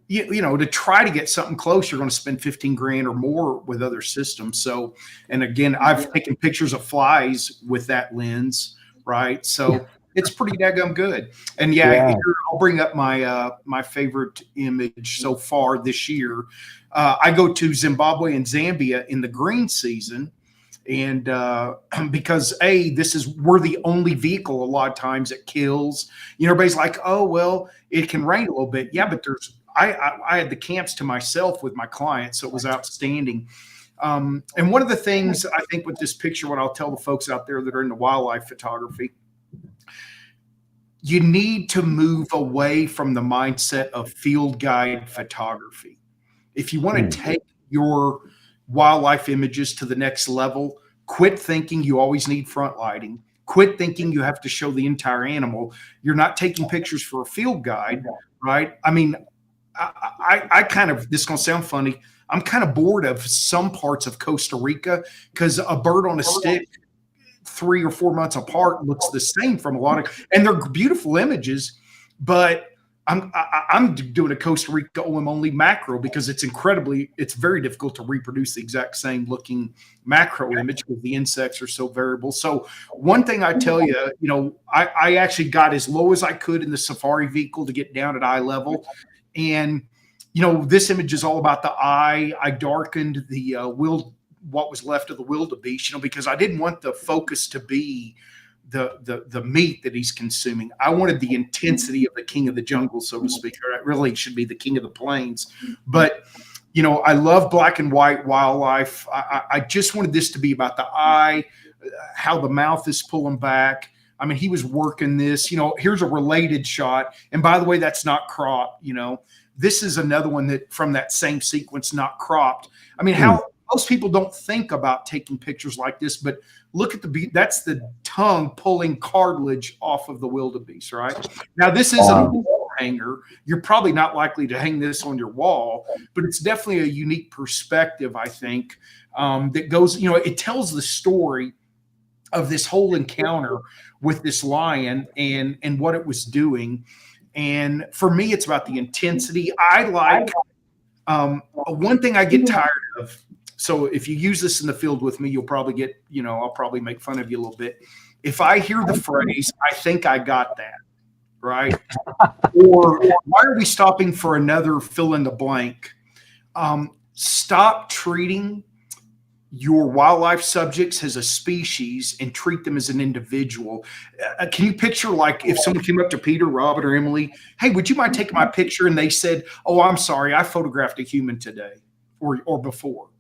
to try to get something close, you're going to spend 15 grand or more with other systems. So, and again, I've taken pictures of flies with that lens, right? So it's pretty daggum good. And here, I'll bring up my favorite image so far this year. I go to Zimbabwe and Zambia in the green season. And because we're the only vehicle a lot of times that kills, everybody's like, oh, well, it can rain a little bit. Yeah, but I had the camps to myself with my clients, so it was outstanding. And one of the things I think with this picture, what I'll tell the folks out there that are into wildlife photography, you need to move away from the mindset of field guide photography. If you want to take your wildlife images to the next level, quit thinking you always need front lighting. Quit thinking you have to show the entire animal. You're not taking pictures for a field guide, right? I mean, I kind of, this is going to sound funny, I'm kind of bored of some parts of Costa Rica because a bird on a stick 3 or 4 months apart looks the same from a lot of, and they're beautiful images, but I'm doing a Costa Rica OM only macro because it's very difficult to reproduce the exact same looking macro image because the insects are so variable. So one thing I tell you, I actually got as low as I could in the safari vehicle to get down at eye level. And, this image is all about the eye. I darkened the what was left of the wildebeest, because I didn't want the focus to be the meat that he's consuming. I wanted the intensity of the king of the jungle, so to speak, or it really should be the king of the plains. But, I love black and white wildlife. I just wanted this to be about the eye, how the mouth is pulling back. I mean, he was working this, here's a related shot. And by the way, that's not cropped, this is another one that from that same sequence, not cropped. I mean, how most people don't think about taking pictures like this, but look at that's the tongue pulling cartilage off of the wildebeest, right? Now, this isn't a wall hanger. You're probably not likely to hang this on your wall, but it's definitely a unique perspective, I think, that goes, it tells the story of this whole encounter with this lion and what it was doing. And for me, it's about the intensity. I like one thing I get tired of. So if you use this in the field with me, you'll probably get, I'll probably make fun of you a little bit. If I hear the phrase, I think I got that, right? Or why are we stopping for another fill in the blank? Stop treating your wildlife subjects as a species and treat them as an individual. Can you picture, like, if someone came up to Peter, Robert, or Emily, hey, would you mind taking my picture? And they said, oh, I'm sorry, I photographed a human today or before.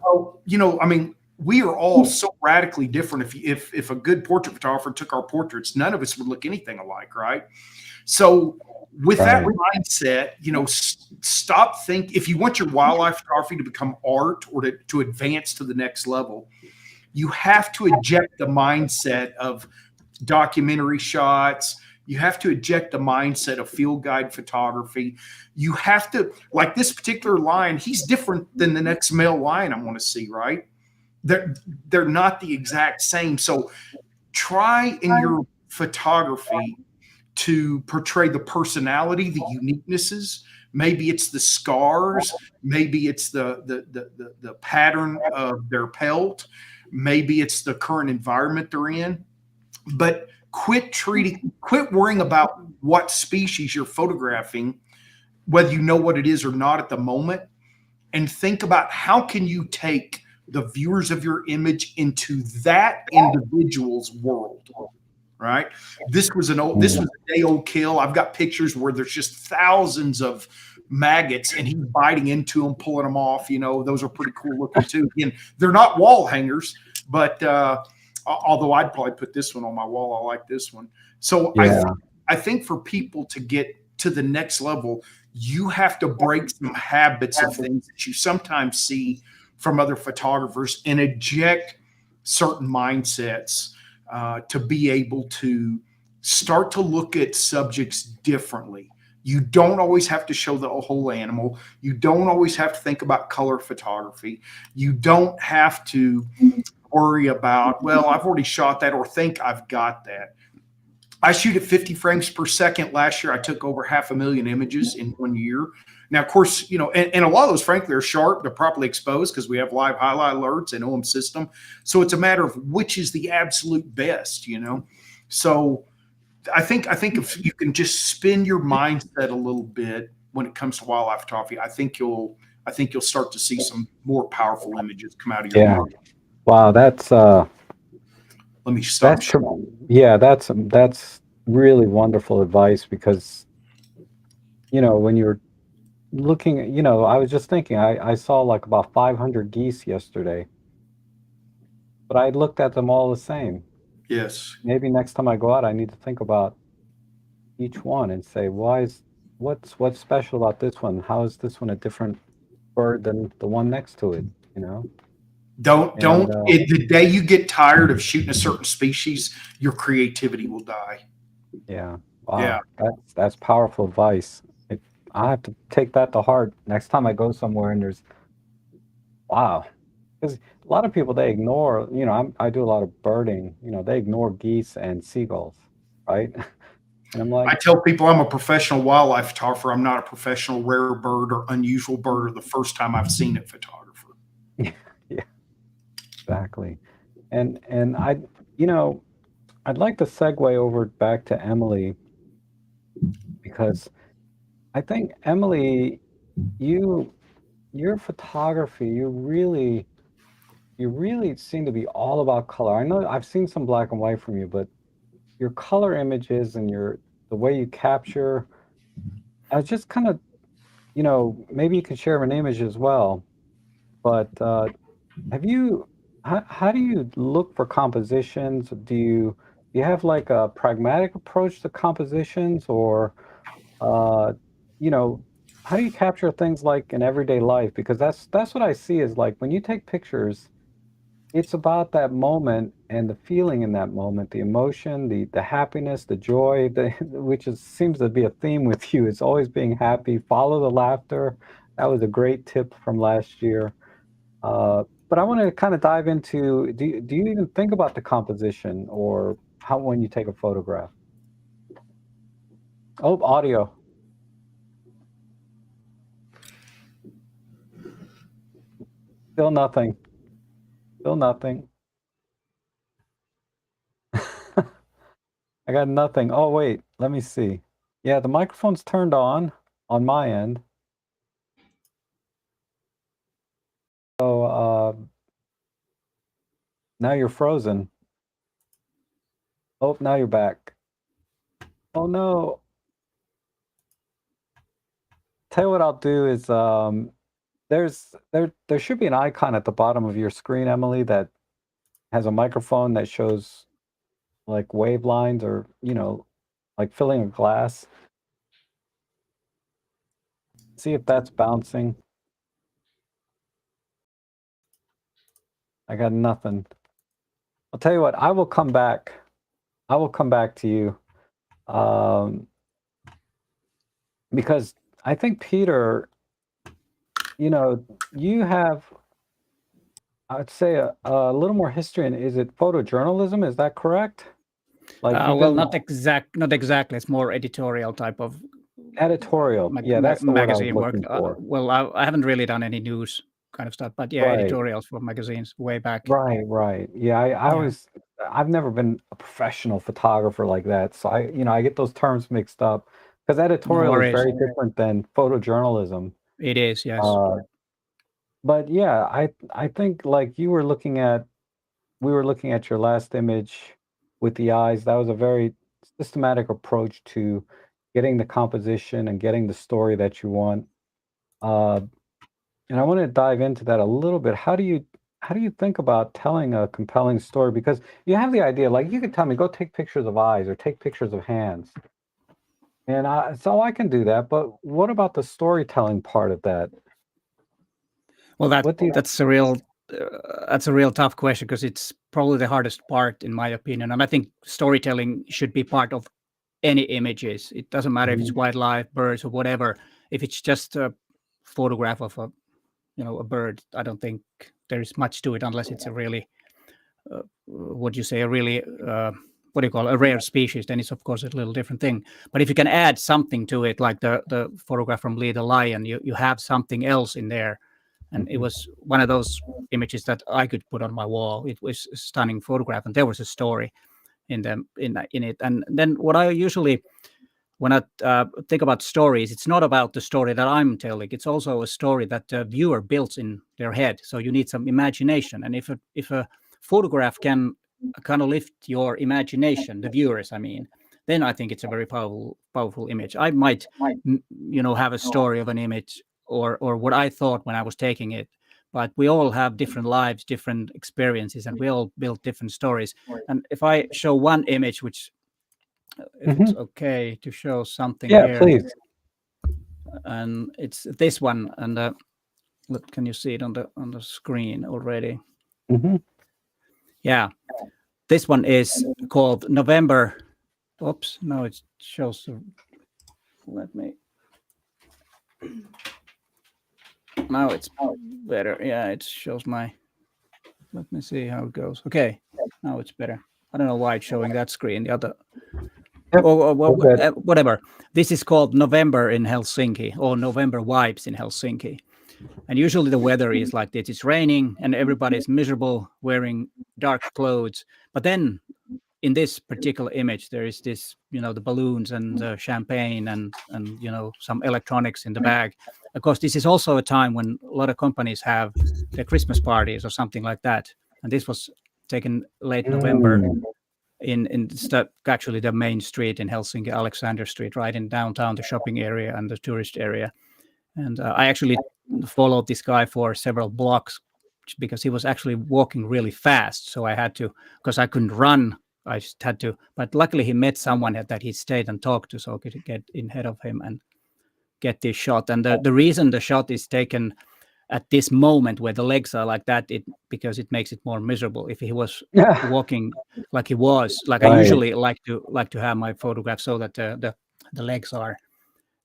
Oh, I mean, we are all so radically different. If a good portrait photographer took our portraits, none of us would look anything alike, right? So with that mindset, stop think. If you want your wildlife photography to become art or to advance to the next level, you have to eject the mindset of documentary shots. You have to eject the mindset of field guide photography. You have to, like this particular lion, he's different than the next male lion I want to see, right? They're not the exact same. So try in your photography to portray the personality, the uniquenesses. Maybe it's the scars. Maybe it's the pattern of their pelt. Maybe it's the current environment they're in. But quit worrying about what species you're photographing, whether you know what it is or not at the moment, and think about how can you take the viewers of your image into that individual's world. Right. This was a day old kill. I've got pictures where there's just thousands of maggots and he's biting into them, pulling them off. Those are pretty cool looking too. Again, they're not wall hangers, but although I'd probably put this one on my wall. I like this one. So I think for people to get to the next level, you have to break some habits of things that you sometimes see from other photographers and eject certain mindsets to be able to start to look at subjects differently. You don't always have to show the whole animal. You don't always have to think about color photography. You don't have to worry about, well, I've already shot that or think I've got that. I shoot at 50 frames per second. Last year, I took over 500,000 images in 1 year. Now, of course, you know, and a lot of those, frankly, are sharp. They're properly exposed because we have live highlight alerts and OM system. So it's a matter of which is the absolute best, you know. So I think if you can just spin your mindset a little bit when it comes to wildlife photography, I think you'll start to see some more powerful images come out of your mind. Wow, that's Let me stop. That's really wonderful advice, because you know, when you're looking, you know, I was just thinking, I saw like about 500 geese yesterday, but I looked at them all the same. Yes. Maybe next time I go out, I need to think about each one and say, what's special about this one? How is this one a different bird than the one next to it? You know? The day you get tired of shooting a certain species, your creativity will die. Yeah. Wow. Yeah. That's powerful advice. I have to take that to heart next time I go somewhere and there's, wow. Because a lot of people, they ignore, you know, I do a lot of birding, you know, they ignore geese and seagulls, right? And I'm I like, tell people I'm a professional wildlife photographer. I'm not a professional rare bird or unusual bird or the first time I've seen it photographer. yeah, exactly. And I, you know, I'd like to segue over back to Emily, because I think, Emily, your photography, you really seem to be all about color. I know I've seen some black and white from you, but your color images and the way you capture, I was just kind of, you know, maybe you could share an image as well, but how do you look for compositions? Do you have like a pragmatic approach to compositions, or uh, you know, how do you capture things like in everyday life? Because that's what I see is like when you take pictures, it's about that moment and the feeling in that moment, the emotion, the happiness, the joy, seems to be a theme with you. It's always being happy. Follow the laughter. That was a great tip from last year. But I want to kind of dive into, do you even think about the composition or how when you take a photograph? Oh, audio. Still nothing. Still nothing. I got nothing. Oh, wait, let me see. Yeah, the microphone's turned on my end. So now you're frozen. Oh, now you're back. Oh no. Tell you what I'll do is there should be an icon at the bottom of your screen, Emily, that has a microphone that shows like wave lines, or you know, like filling a glass. See if that's bouncing. I got nothing. I'll tell you what, I will come back. I will come back to you. Because I think, Peter, you know, you have, I'd say, a little more history in, is it photojournalism? Is that correct? Like well, not exactly. It's more editorial type of editorial. Yeah, that's the word I was magazine work. looking for. Well, I haven't really done any news kind of stuff, but yeah, Right. editorials for magazines way back. Right. Yeah, I've never been a professional photographer like that. So I get those terms mixed up, because editorial is worries. very different than photojournalism. It is, yes. But yeah, I think like we were looking at your last image with the eyes. That was a very systematic approach to getting the composition and getting the story that you want. And I want to dive into that a little bit. How do you think about telling a compelling story? Because you have the idea, like you could tell me, go take pictures of eyes or take pictures of hands. And so I can do that, but what about the storytelling part of that? Well, What do you? that's a real tough question, because it's probably the hardest part, in my opinion. And I think storytelling should be part of any images. It doesn't matter if it's wildlife, birds, or whatever. If it's just a photograph of a bird, I don't think there is much to it, unless it's a really what do you say, a really what do you call it, a rare species. Then it's of course a little different thing. But if you can add something to it, like the photograph from Lee the lion, you have something else in there. And it was one of those images that I could put on my wall. It was a stunning photograph, and there was a story in it. And then what I usually, when I think about stories, it's not about the story that I'm telling. It's also a story that the viewer builds in their head. So you need some imagination. And if a photograph can kind of lift your imagination, the viewers, I mean, then I think it's a very powerful image. I might, have a story of an image, or what I thought when I was taking it. But we all have different lives, different experiences, and we all build different stories. And if I show one image, which, if it's okay to show something Yeah, here, please. and it's this one, and look, can you see it on the screen already? Yeah, this one is called November. Oops, no, it shows. Let me. Now it's better. Yeah, it shows my. Let me see how it goes. Okay, now it's better. I don't know why it's showing that screen. The other. Yep, Whatever. This is called November in Helsinki, or November vibes in Helsinki. And usually the weather is like this. It's raining and everybody's miserable, wearing dark clothes. But then in this particular image, there is this, the balloons and champagne and some electronics in the bag. Of course, this is also a time when a lot of companies have their Christmas parties or something like that. And this was taken late November in actually the main street in Helsinki, Alexander Street, right in downtown, the shopping area and the tourist area. And I actually followed this guy for several blocks, because he was actually walking really fast. So I had to, because I couldn't run, I just had to. But luckily he met someone that he stayed and talked to, so I could get in ahead of him and get this shot. And the reason the shot is taken at this moment where the legs are like that, because it makes it more miserable. If he was walking like he was, like I usually like to have my photograph so that the legs are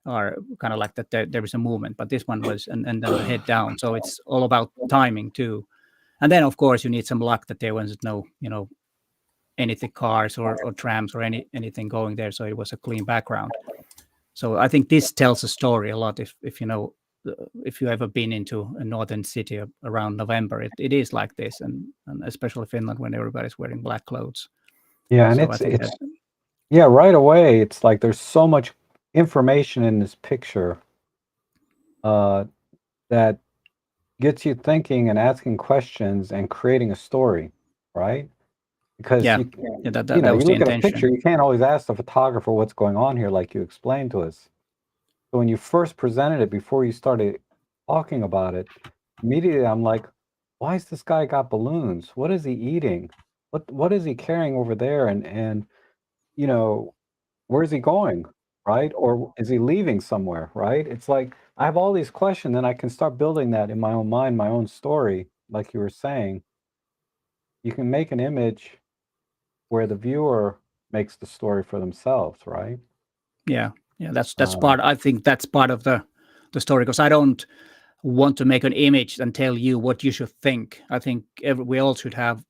kind of like that there is a movement, but this one was and then the head down. So it's all about timing too. And then of course you need some luck that there wasn't no anything, cars or trams or anything going there, so it was a clean background. So I think this tells a story a lot. If you ever been into a northern city around November, it is like this, and especially Finland, when everybody's wearing black clothes. Yeah, and So it's yeah, right away it's like there's so much information in this picture that gets you thinking and asking questions and creating a story, right? Because that you was look the at a picture, intention. you can't always ask the photographer what's going on here, like you explained to us. So when you first presented it, before you started talking about it, immediately I'm like, why is this guy got balloons? What is he eating? What is he carrying over there? And where's he going? Right? Or is he leaving somewhere? Right? It's like I have all these questions, and I can start building that in my own mind, my own story, like you were saying. You can make an image where the viewer makes the story for themselves, right? Yeah, that's part. I think that's part of the story, because I don't want to make an image and tell you what you should think. I think we all should have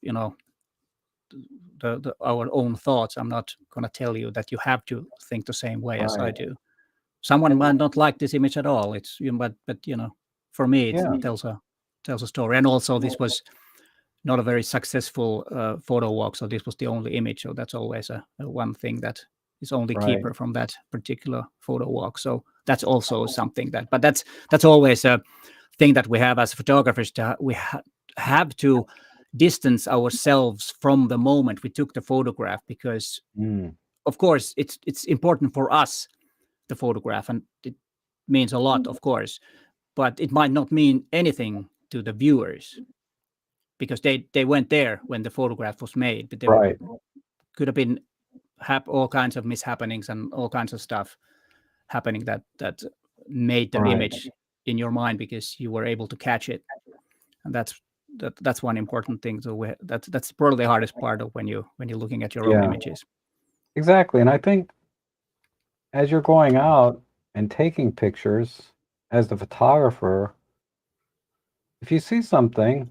our own thoughts. I'm not going to tell you that you have to think the same way as I do. Someone might not like this image at all. It's but for me it tells a story. And also this was not a very successful photo walk, so this was the only image. So that's always a one thing that is only keeper from that particular photo walk. So that's also something but that's always a thing that we have as photographers. We have to distance ourselves from the moment we took the photograph, because of course it's important for us, the photograph, and it means a lot, of course, but it might not mean anything to the viewers, because they weren't there when the photograph was made. But there could have been all kinds of mishappenings and all kinds of stuff. happening that made the Right. image in your mind because you were able to catch it, and that's one important thing. So that's probably the hardest part of when you're looking at your own Yeah. images. Exactly. And I think as you're going out and taking pictures as the photographer, if you see something,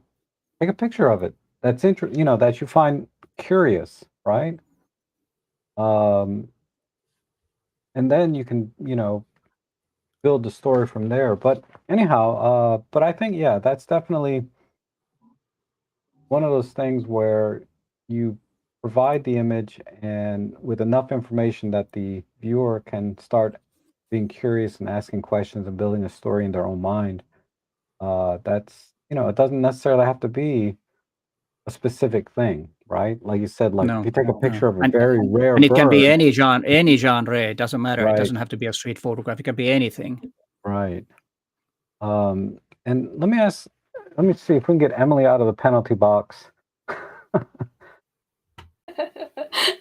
take a picture of it. That's that you find curious, right? And then you can, build the story from there. But anyhow, but I think, yeah, that's definitely one of those things where you provide the image and with enough information that the viewer can start being curious and asking questions and building a story in their own mind. That's, it doesn't necessarily have to be a specific thing, right? Like you said, like if you take a picture of a very rare and it can be bird, any genre. It doesn't matter. It Right. doesn't have to be a street photograph. It can be anything. right? And let me see if we can get Emily out of the penalty box.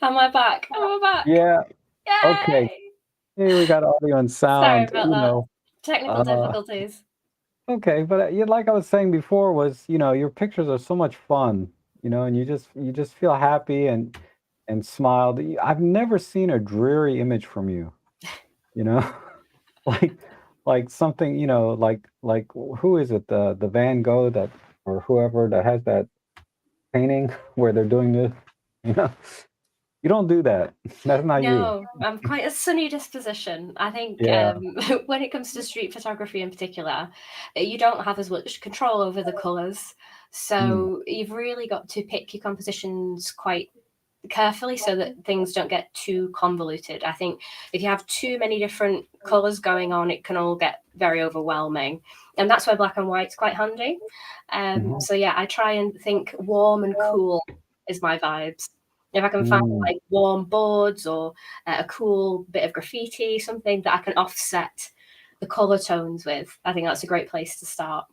Am I back? Yeah. Yay! Okay. Hey, we got audio and sound. Sorry about that. Technical difficulties. Okay, but like I was saying before, was your pictures are so much fun, and you just feel happy and smile. I've never seen a dreary image from you, like something, like who is it, the Van Gogh that or whoever that has that painting where they're doing this, you don't do that. That's not you. No, I'm quite a sunny disposition. I think Yeah. when it comes to street photography in particular, you don't have as much control over the colours. So you've really got to pick your compositions quite carefully so that things don't get too convoluted. I think if you have too many different colours going on, it can all get very overwhelming. And that's where black and white's quite handy. So yeah, I try and think warm and cool is my vibes. If I can find like warm boards or a cool bit of graffiti, something that I can offset the color tones with, I think that's a great place to start.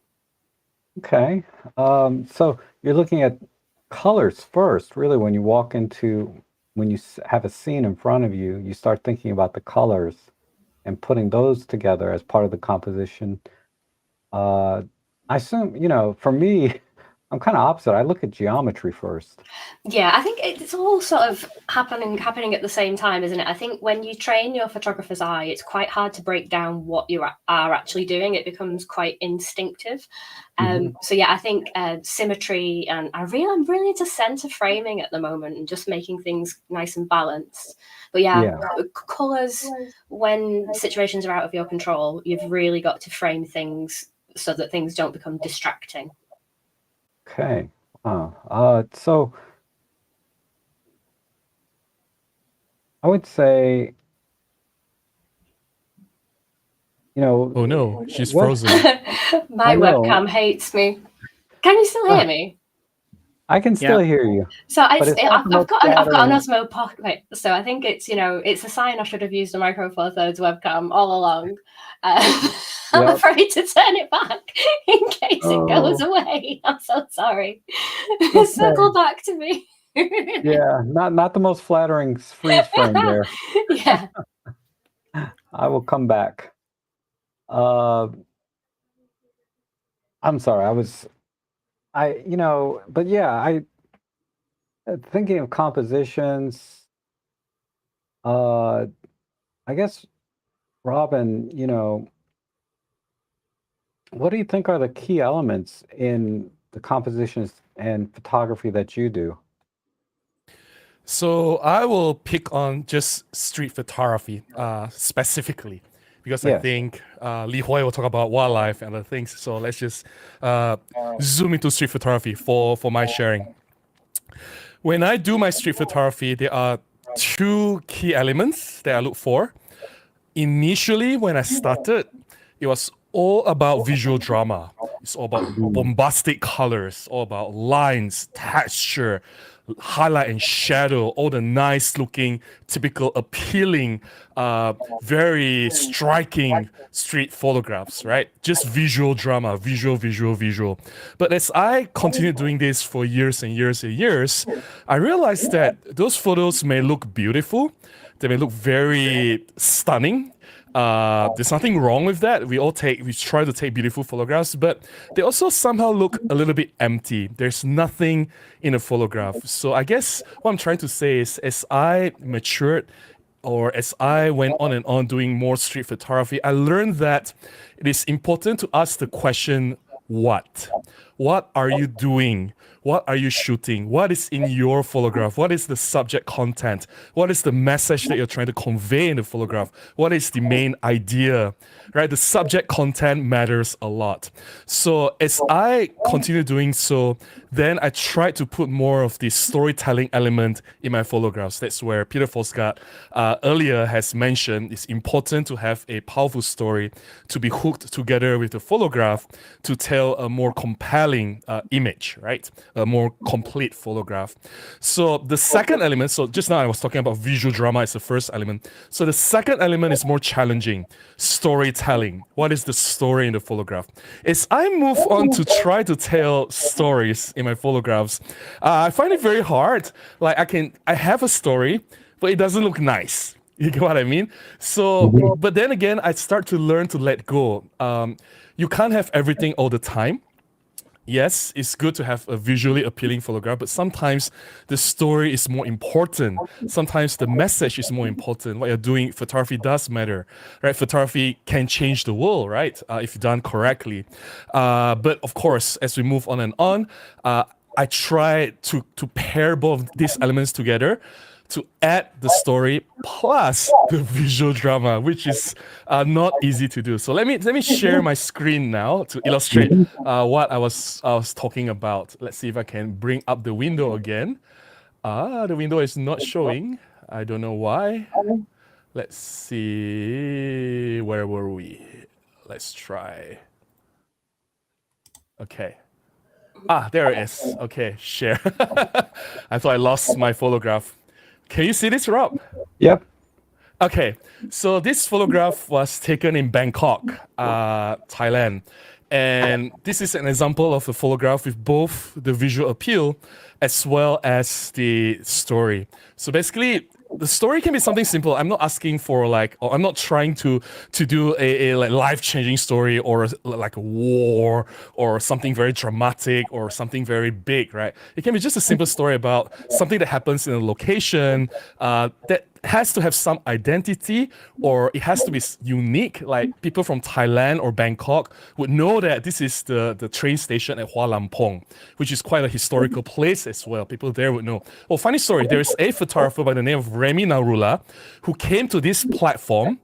Okay. So you're looking at colors first, really, when you walk into, when you have a scene in front of you, you start thinking about the colors and putting those together as part of the composition. I assume, for me, I'm kind of opposite. I look at geometry first. Yeah, I think it's all sort of happening at the same time, isn't it? I think when you train your photographer's eye, it's quite hard to break down what you are actually doing. It becomes quite instinctive. So yeah, I think symmetry, and I'm really into center framing at the moment and just making things nice and balanced. But yeah. Colors, when situations are out of your control, you've really got to frame things so that things don't become distracting. Okay. So I would say, Oh no, she's what- frozen. My I know. webcam hates me. Can you still hear me? I can still hear you. So But it's not I've got an flattering. Osmo Pocket. So I think it's it's a sign I should have used a Micro Four Thirds webcam all along. I'm Yep. afraid to turn it back in case it goes Oh. away. I'm so sorry. Okay. Circle back to me. Yeah, not the most flattering freeze frame there. Yeah. I will come back. I'm sorry. But yeah, thinking of compositions, I guess, Robin, what do you think are the key elements in the compositions and photography that you do? So I will pick on just street photography specifically, because I Yeah. think Li Hui will talk about wildlife and other things. So let's just zoom into street photography for my sharing. When I do my street photography, there are two key elements that I look for. Initially, when I started, it was all about visual drama. It's all about bombastic colors, all about lines, texture, highlight and shadow, all the nice looking, typical, appealing, very striking street photographs, right? Just visual drama, visual. But as I continued doing this for years and years and years, I realized that those photos may look beautiful, they may look very stunning, There's nothing wrong with that. We try to take beautiful photographs, but they also somehow look a little bit empty. There's nothing in a photograph. So I guess what I'm trying to say is, as I matured, or as I went on and on doing more street photography, I learned that it is important to ask the question, what? What are you doing? What are you shooting? What is in your photograph? What is the subject content? What is the message that you're trying to convey in the photograph? What is the main idea? Right? The subject content matters a lot. So as I continue doing so, then I tried to put more of the storytelling element in my photographs. That's where Peter Forsgård earlier has mentioned it's important to have a powerful story to be hooked together with the photograph to tell a more compelling image, right? A more complete photograph. So the second element, so just now I was talking about visual drama as the first element. So the second element is more challenging, storytelling. What is the story in the photograph? As I move on to try to tell stories in my photographs, I find it very hard. Like I have a story, but it doesn't look nice. You get what I mean? So, but then again, I start to learn to let go. You can't have everything all the time. Yes, it's good to have a visually appealing photograph, but sometimes the story is more important. Sometimes the message is more important. What you're doing, photography does matter, right? Photography can change the world, right? If done correctly. But of course, as we move on and on, I try to pair both these elements together to add the story plus the visual drama, which is not easy to do. So let me share my screen now to illustrate what I was talking about. Let's see if I can bring up the window again. The window is not showing. I don't know why. Let's see. Where were we? Let's try. Okay. There it is. Okay, share. I thought I lost my photograph. Can you see this, Rob? Yep. Okay, so this photograph was taken in Bangkok, Thailand. And this is an example of a photograph with both the visual appeal as well as the story. So basically, the story can be something simple. I'm not asking for or I'm not trying to do a life-changing story or like a war or something very dramatic or something very big, right? It can be just a simple story about something that happens in a location that has to have some identity, or it has to be unique. Like people from Thailand or Bangkok would know that this is the train station at Hua Lamphong, which is quite a historical place as well. People there would know. Oh, funny story. There is a photographer by the name of Remy Narula who came to this platform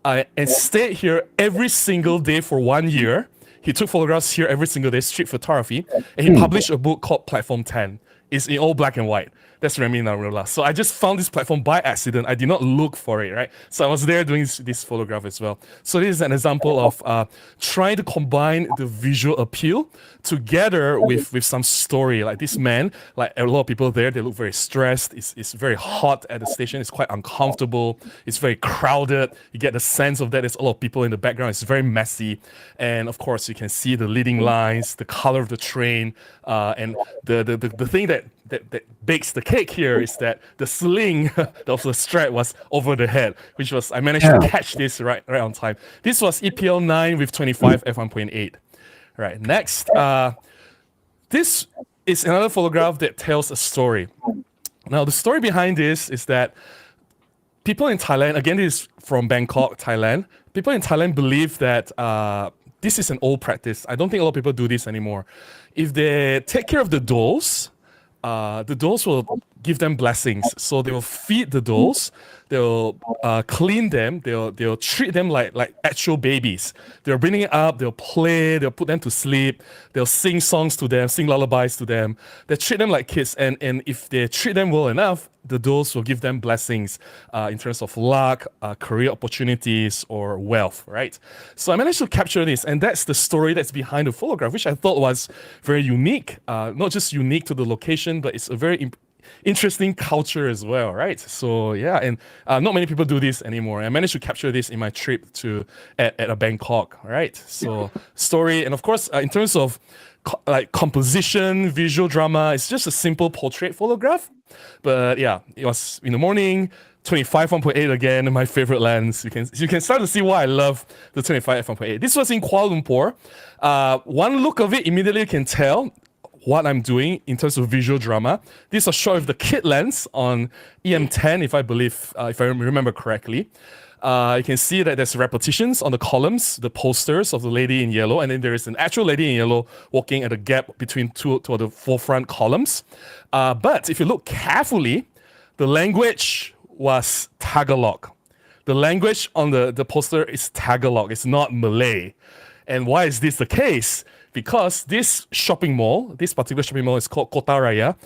and stayed here every single day for 1 year. He took photographs here every single day, street photography, and he published a book called Platform 10. It's in all black and white. That's Remy Narula. So I just found this platform by accident. I did not look for it, right? So I was there doing this photograph as well. So this is an example of trying to combine the visual appeal together with some story. Like this man, like a lot of people there, they look very stressed. It's very hot at the station. It's quite uncomfortable. It's very crowded. You get the sense of that. There's a lot of people in the background. It's very messy. And of course, you can see the leading lines, the color of the train, and the thing that bakes the cake here is that the sling of the strap was over the head, which was, I managed to catch this right on time. This was EPL 9 with 25 f1.8. Right, next. This is another photograph that tells a story. Now, the story behind this is that people in Thailand, again, this is from Bangkok, Thailand, people in Thailand believe that this is an old practice. I don't think a lot of people do this anymore. If they take care of the dolls will give them blessings. So they will feed the dolls, they'll clean them, they'll treat them like actual babies. They'll bring it up, they'll play, they'll put them to sleep, they'll sing songs to them, sing lullabies to them. They treat them like kids, and if they treat them well enough, the dolls will give them blessings in terms of luck, career opportunities, or wealth, right? So I managed to capture this, and that's the story that's behind the photograph, which I thought was very unique. Not just unique to the location, but it's a very interesting culture as well, right? So yeah, and not many people do this anymore. I managed to capture this in my trip at Bangkok, right? So story, and of course, in terms of composition, visual drama, it's just a simple portrait photograph. But yeah, it was in the morning, 25 1.8 again, my favorite lens. You can start to see why I love the 25 f1.8. This was in Kuala Lumpur. One look of it, immediately you can tell what I'm doing in terms of visual drama. This is a shot of the kit lens on EM10, if I remember correctly. You can see that there's repetitions on the columns, the posters of the lady in yellow, and then there is an actual lady in yellow walking at a gap between two of the forefront columns. But if you look carefully, the language was Tagalog. The language on the poster is Tagalog. It's not Malay. And why is this the case? Because this particular shopping mall is called Kota Raya,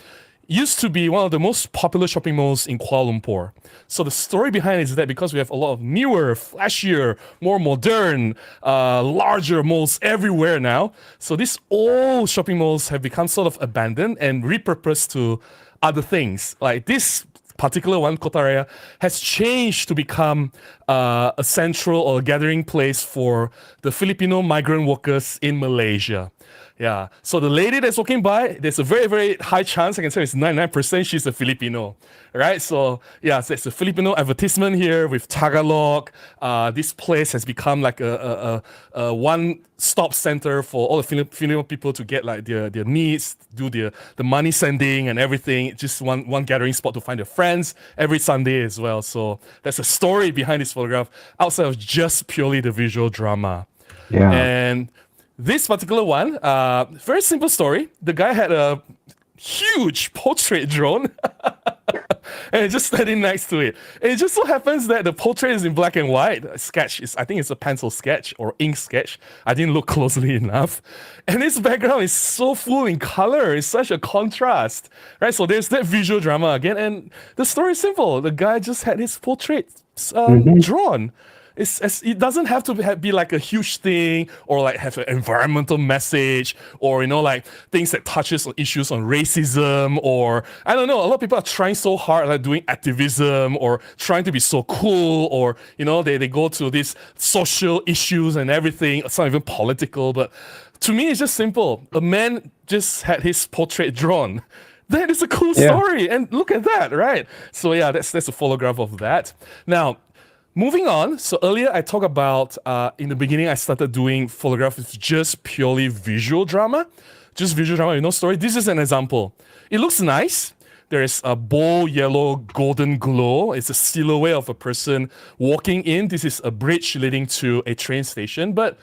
used to be one of the most popular shopping malls in Kuala Lumpur. So the story behind it is that because we have a lot of newer, flashier, more modern, larger malls everywhere now, so these old shopping malls have become sort of abandoned and repurposed to other things. Like this particular one, Kota Raya, has changed to become a central or a gathering place for the Filipino migrant workers in Malaysia. Yeah. So the lady that's walking by, there's a very, very high chance, I can say it's 99%, she's a Filipino. Right? So yeah, so it's a Filipino advertisement here with Tagalog. This place has become like a one-stop center for all the Filipino people to get like their needs, do the money sending and everything. Just one gathering spot to find their friends every Sunday as well. So there's a story behind this photograph outside of just purely the visual drama. Yeah. And this particular one, very simple story. The guy had a huge portrait drone and just standing next to it. And it just so happens that the portrait is in black and white. I think it's a pencil sketch or ink sketch. I didn't look closely enough. And this background is so full in color. It's such a contrast, right? So there's that visual drama again. And the story is simple. The guy just had his portrait drawn. It doesn't have to be like a huge thing or like have an environmental message or, like things that touches on issues on racism or, I don't know, a lot of people are trying so hard, like doing activism or trying to be so cool or, they go to these social issues and everything. It's not even political, but to me, it's just simple. A man just had his portrait drawn. That is a cool story. And look at that, right? So yeah, that's a photograph of that. Now, moving on, so earlier I talked about, in the beginning I started doing photograph with just purely visual drama. Just visual drama with no story. This is an example. It looks nice. There is a bold yellow golden glow. It's a silhouette of a person walking in. This is a bridge leading to a train station, but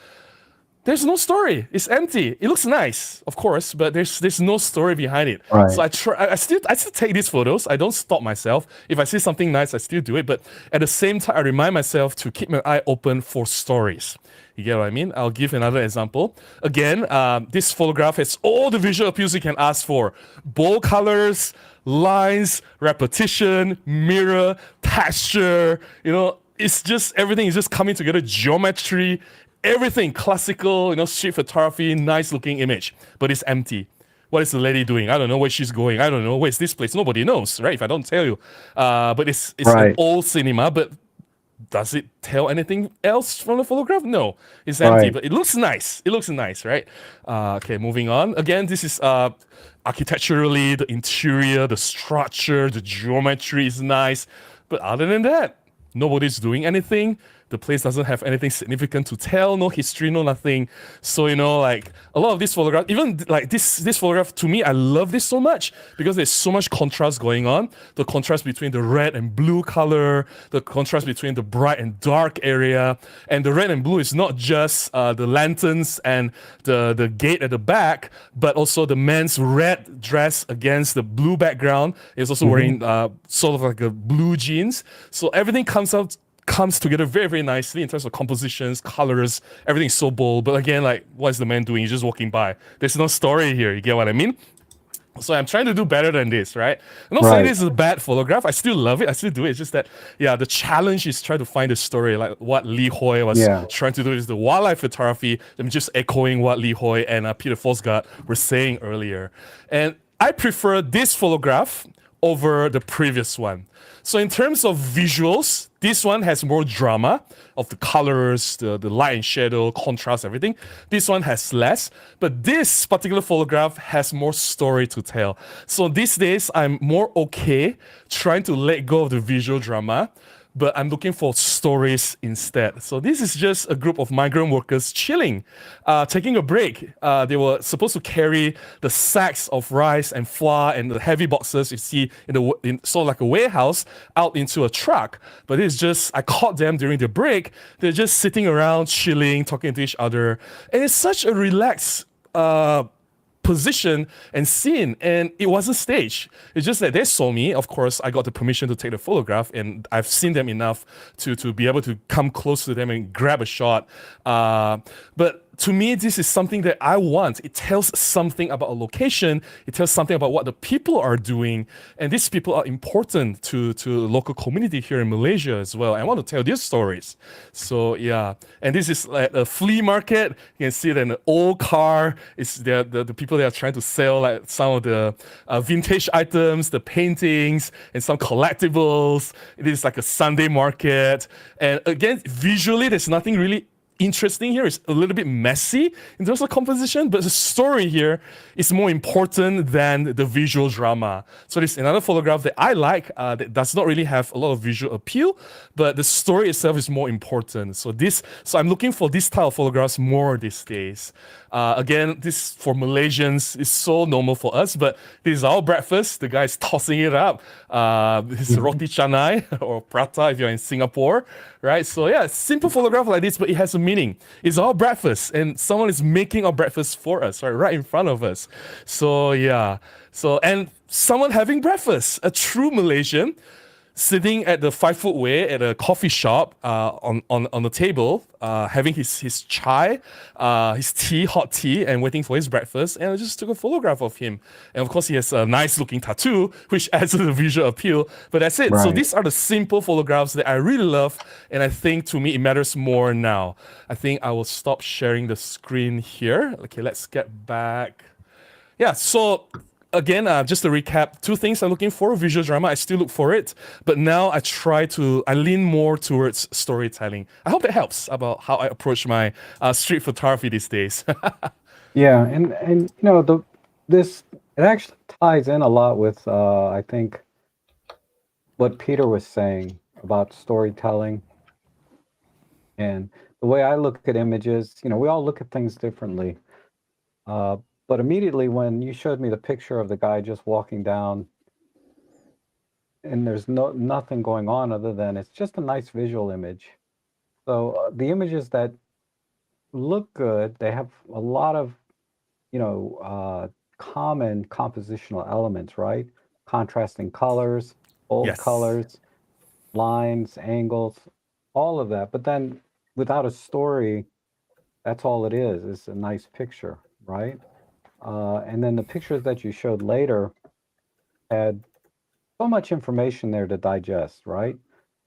there's no story. It's empty. It looks nice, of course, but there's no story behind it. Right. So I still take these photos. I don't stop myself. If I see something nice, I still do it. But at the same time, I remind myself to keep my eye open for stories. You get what I mean? I'll give another example. Again, this photograph has all the visual appeals you can ask for. Bold colors, lines, repetition, mirror, texture. It's just everything is just coming together. Geometry. Everything classical, street photography, nice looking image, but it's empty. What is the lady doing? I don't know where she's going. I don't know. Where's this place? Nobody knows, right? If I don't tell you. But it's Right. an old cinema, but does it tell anything else from the photograph? No, it's empty, Right. but it looks nice. It looks nice, right? Okay, moving on. Again, this is architecturally, the interior, the structure, the geometry is nice. But other than that, nobody's doing anything. The place doesn't have anything significant to tell, no history, no nothing. So, like a lot of these photographs, even like this photograph, to me, I love this so much because there's so much contrast going on. The contrast between the red and blue color, the contrast between the bright and dark area. And the red and blue is not just the lanterns and the gate at the back, but also the man's red dress against the blue background. He's also wearing sort of like a blue jeans. So everything comes together very, very nicely in terms of compositions, colors, everything's so bold. But again, like, what is the man doing? He's just walking by. There's no story here, you get what I mean? So I'm trying to do better than this, right? I'm not saying this is a bad photograph. I still love it. I still do it. It's just that, the challenge is trying to find a story, like what Li Hoi was trying to do is the wildlife photography. I'm just echoing what Li Hoi and Peter Forsgård were saying earlier. And I prefer this photograph over the previous one. So in terms of visuals, this one has more drama of the colors, the light and shadow, contrast, everything. This one has less, but this particular photograph has more story to tell. So these days, I'm more okay trying to let go of the visual drama, but I'm looking for stories instead. So this is just a group of migrant workers chilling, taking a break. They were supposed to carry the sacks of rice and flour and the heavy boxes you see in sort of like a warehouse out into a truck. But it's just, I caught them during the break. They're just sitting around, chilling, talking to each other. And it's such a relaxed position and scene, and it wasn't staged. It's just that they saw me. Of course, I got the permission to take the photograph, and I've seen them enough to be able to come close to them and grab a shot. But to me, this is something that I want. It tells something about a location. It tells something about what the people are doing. And these people are important to the local community here in Malaysia as well. I want to tell these stories. So yeah, and this is like a flea market. You can see that an old car is the people that are trying to sell like some of the vintage items, the paintings, and some collectibles. It is like a Sunday market. And again, visually, there's nothing really interesting here. It's a little bit messy in terms of composition, but the story here is more important than the visual drama. So there's another photograph that I like that does not really have a lot of visual appeal, but the story itself is more important. So I'm looking for this style of photographs more these days. Again, this for Malaysians is so normal for us, but this is our breakfast. The guy's tossing it up. This is roti canai or prata if you're in Singapore, right? So yeah, simple photograph like this, but it has a meaning. It's our breakfast, and someone is making our breakfast for us, right in front of us. So yeah, and someone having breakfast, a true Malaysian, sitting at the 5 foot way at a coffee shop on the table, having his chai, his tea, hot tea, and waiting for his breakfast. And I just took a photograph of him. And of course, he has a nice looking tattoo, which adds to the visual appeal. But that's it. Right. So these are the simple photographs that I really love. And I think to me, it matters more now. I think I will stop sharing the screen here. Okay, let's get back. Yeah, so again, just to recap, 2 things I'm looking for: visual drama. I still look for it, but now I lean more towards storytelling. I hope that helps about how I approach my street photography these days. Yeah, and you know, it actually ties in a lot with I think what Peter was saying about storytelling. And the way I look at images, you know, we all look at things differently. But immediately when you showed me the picture of the guy just walking down, and there's nothing going on other than it's just a nice visual image. So the images that look good, they have a lot of, you know, common compositional elements, right? Contrasting colors, bold colors, lines, angles, all of that. But then without a story, that's all it is. It's a nice picture, right? And then the pictures that you showed later had so much information there to digest, right?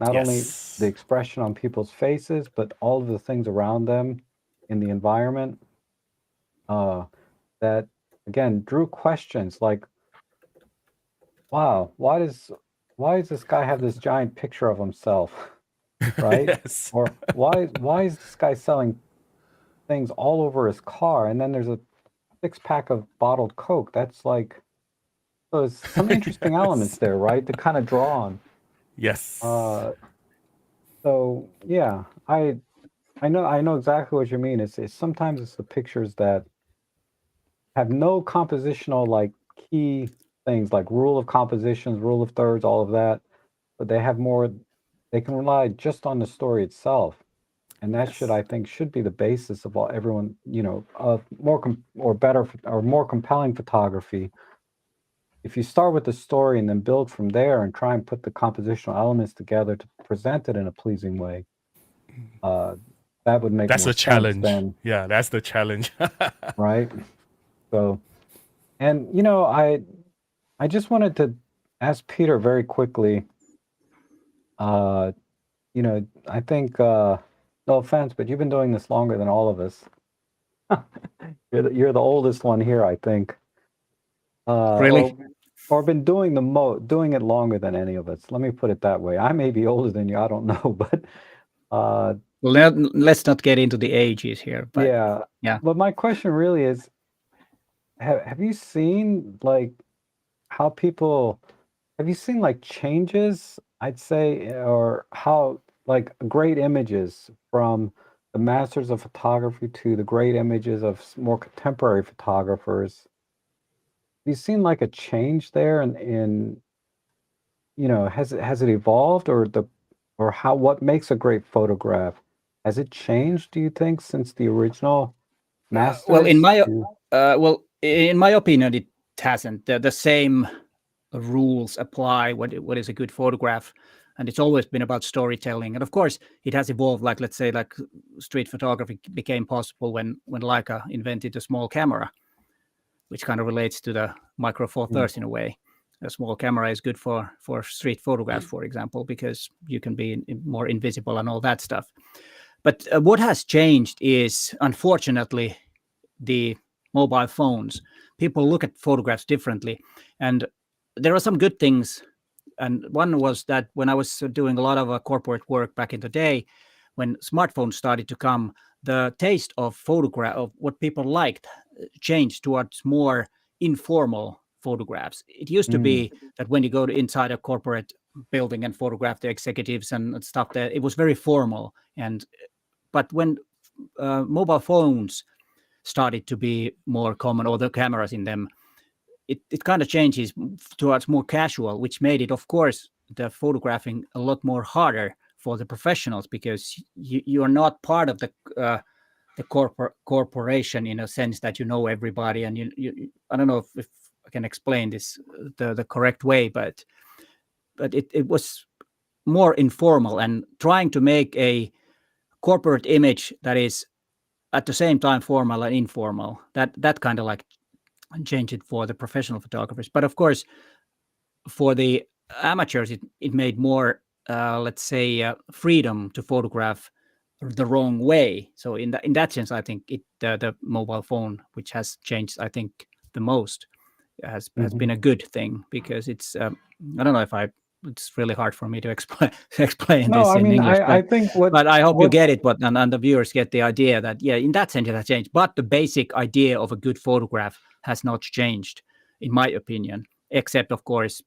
Not only the expression on people's faces, but all of the things around them in the environment that, again, drew questions like, wow, why does this guy have this giant picture of himself, right? Or why is this guy selling things all over his car? And then there's a 6-pack of bottled Coke. That's like, so there's some interesting elements there, right? To kind of draw on. Yes. So yeah, I know exactly what you mean. It's sometimes it's the pictures that have no compositional like key things like rule of compositions, rule of thirds, all of that, but they have more. They can rely just on the story itself. And that I think, should be the basis of everyone, you know, of more compelling photography. If you start with the story and then build from there and try and put the compositional elements together to present it in a pleasing way, that would make that's more the challenge. Then, yeah, that's the challenge. Right. So, and you know, I just wanted to ask Peter very quickly. You know, I think. No offense, but you've been doing this longer than all of us. You're the oldest one here, I think. Really? or been doing doing it longer than any of us. Let me put it that way. I may be older than you, I don't know, but Well, let's not get into the ages here. But yeah. But my question really is, have you seen like how people, have you seen like changes, I'd say, or how like great images from the masters of photography to the great images of more contemporary photographers? Have you seen like a change there in has it evolved, or what makes a great photograph? Has it changed, do you think, since the original masters? Well, in my opinion, it hasn't. The same rules apply. What is a good photograph? And it's always been about storytelling. And of course, it has evolved. Like, let's say, like street photography became possible when Leica invented a small camera, which kind of relates to the Micro Four Thirds in a way. A small camera is good for street photographs, for example, because you can be more invisible and all that stuff. But what has changed is, unfortunately, the mobile phones. People look at photographs differently. And there are some good things. And one was that when I was doing a lot of corporate work back in the day, when smartphones started to come, the taste of photograph, of what people liked, changed towards more informal photographs. It used to be that when you go to inside a corporate building and photograph the executives and stuff, that it was very formal. But when mobile phones started to be more common, or the cameras in them, it kind of changes towards more casual, which made it, of course, the photographing a lot more harder for the professionals, because you are not part of the corporation in a sense that you know everybody, and you I don't know if I can explain this the correct way, but it was more informal, and trying to make a corporate image that is at the same time formal and informal, that kind of like changed it for the professional photographers. But of course, for the amateurs, it made more let's say freedom to photograph the wrong way. So in that sense, I think the mobile phone, which has changed, I think, the most, has been a good thing, because it's I don't know if it's really hard for me to explain No, this I in mean, English. I think but I hope you get it, and the viewers get the idea that, yeah, in that sense it has changed. But the basic idea of a good photograph has not changed, in my opinion, except, of course,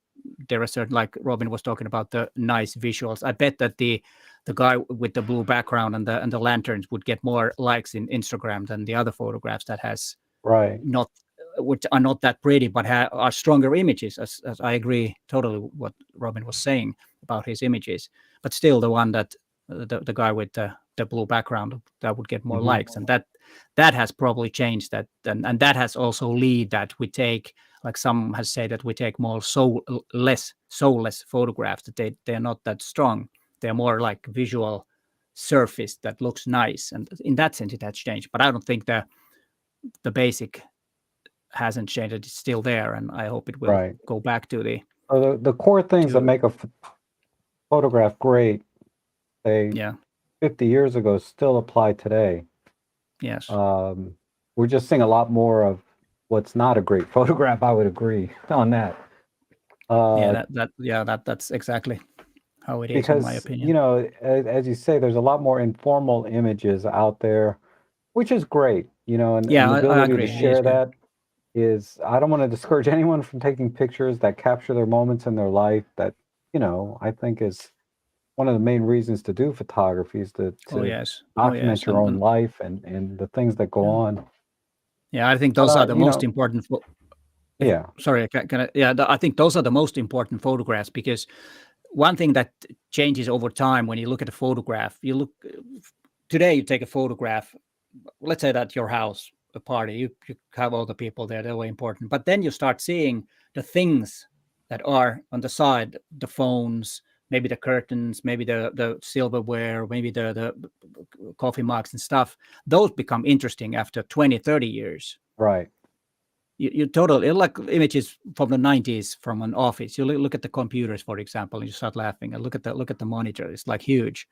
there are certain, like Robin was talking about, the nice visuals. I bet that the guy with the blue background and the lanterns would get more likes in Instagram than the other photographs that has not, which are not that pretty, but are stronger images. As I agree totally with what Robin was saying about his images, but still the one that the guy with the blue background, that would get more likes, and that has probably changed that, and that has also lead that we take, like some has said, that we take more soulless photographs, that they're not that strong. They're more like visual surface that looks nice, and in that sense it has changed. But I don't think the basic hasn't changed. It's still there, and I hope it will go back to the core things that make a photograph great, say 50 years ago, still apply today. Yes. We're just seeing a lot more of what's not a great photograph. I would agree on that. That's exactly how it is, because, in my opinion. As you say, there's a lot more informal images out there, which is great, and the ability to share that is, I don't want to discourage anyone from taking pictures that capture their moments in their life. That, I think is one of the main reasons to do photography, is to document your own life and the things that go on. Yeah, I think those are the most important. Sorry, I think those are the most important photographs, because one thing that changes over time when you look at a photograph, today you take a photograph, let's say that your house, a party, you have all the people there, they're very important. But then you start seeing the things that are on the side, the phones, maybe the curtains, maybe the silverware, maybe the coffee mugs and stuff. Those become interesting after 20, 30 years. Right. You totally, like images from the 90s from an office. You look at the computers, for example, and you start laughing. And look at the monitor; it's like huge.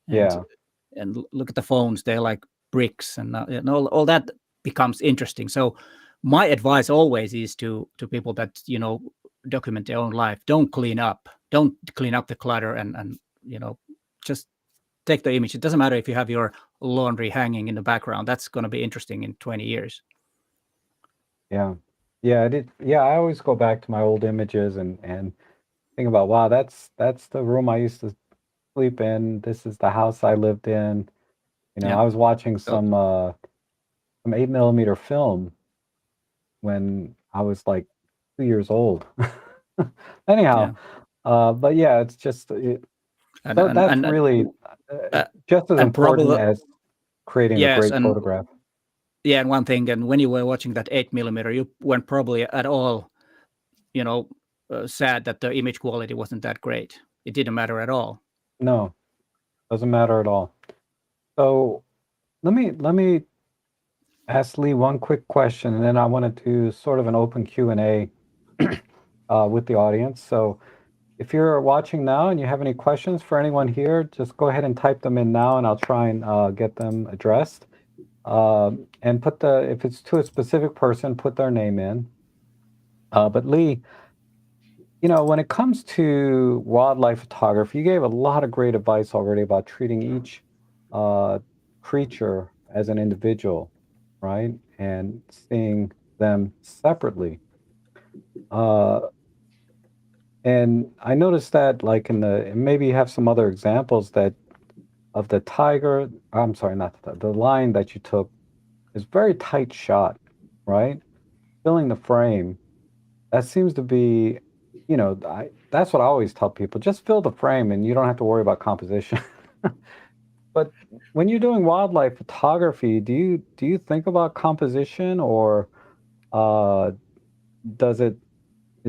And look at the phones; they're like bricks, and all that becomes interesting. So, my advice always is to people that document their own life. Don't clean up the clutter, and just take the image. It doesn't matter if you have your laundry hanging in the background. That's going to be interesting in 20 years. Yeah. Yeah, I always go back to my old images and think about, wow, that's the room I used to sleep in. This is the house I lived in. Yeah. I was watching So- some 8mm film when I was like 2 years old. Anyhow, but yeah, it's just and, that's and really just as and important probably- as creating a Yes, great and- photograph. Yeah, and one thing, and when you were watching that 8mm, you weren't probably at all, sad that the image quality wasn't that great. It didn't matter at all. No, doesn't matter at all. So let me ask Lee one quick question, and then I want to do sort of an open Q&A with the audience. So if you're watching now and you have any questions for anyone here, just go ahead and type them in now, and I'll try and get them addressed. And if it's to a specific person, put their name in. But Lee, when it comes to wildlife photography, you gave a lot of great advice already about treating each creature as an individual, right? And seeing them separately. And I noticed that, like maybe you have some other examples of the tiger. I'm sorry, not the lion that you took is very tight shot, right? Filling the frame. That seems to be, that's what I always tell people. Just fill the frame and you don't have to worry about composition. But when you're doing wildlife photography, do you think about composition, or is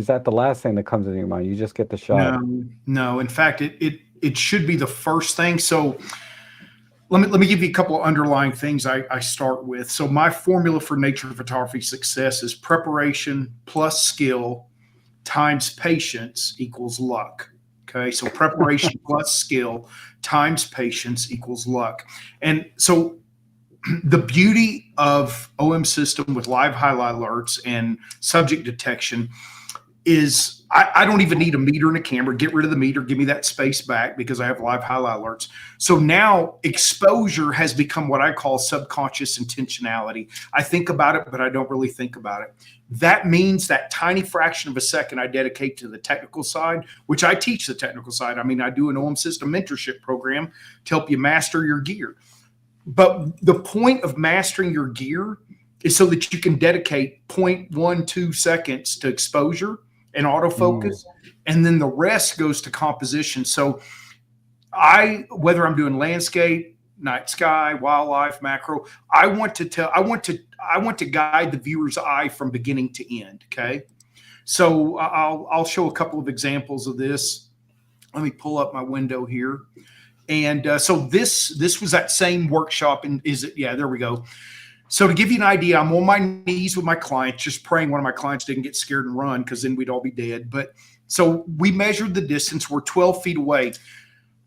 that the last thing that comes into your mind? You just get the shot. No. In fact, it should be the first thing. So let me give you a couple of underlying things I start with. So my formula for nature photography success is preparation plus skill times patience equals luck. Okay, so preparation plus skill times patience equals luck. And so the beauty of OM system with live highlight alerts and subject detection is I don't even need a meter and a camera. Get rid of the meter, give me that space back, because I have live highlight alerts. So now exposure has become what I call subconscious intentionality. I think about it, but I don't really think about it. That means that tiny fraction of a second I dedicate to the technical side, which I teach the technical side. I mean, I do an OM system mentorship program to help you master your gear. But the point of mastering your gear is so that you can dedicate 0.12 seconds to exposure and autofocus, and then the rest goes to composition. So whether I'm doing landscape, night sky, wildlife, macro, I want to guide the viewer's eye from beginning to end. Okay. So I'll show a couple of examples of this. Let me pull up my window here. And so this was that same workshop. And there we go. So to give you an idea, I'm on my knees with my clients, just praying one of my clients didn't get scared and run, because then we'd all be dead. But so we measured the distance. We're 12 feet away.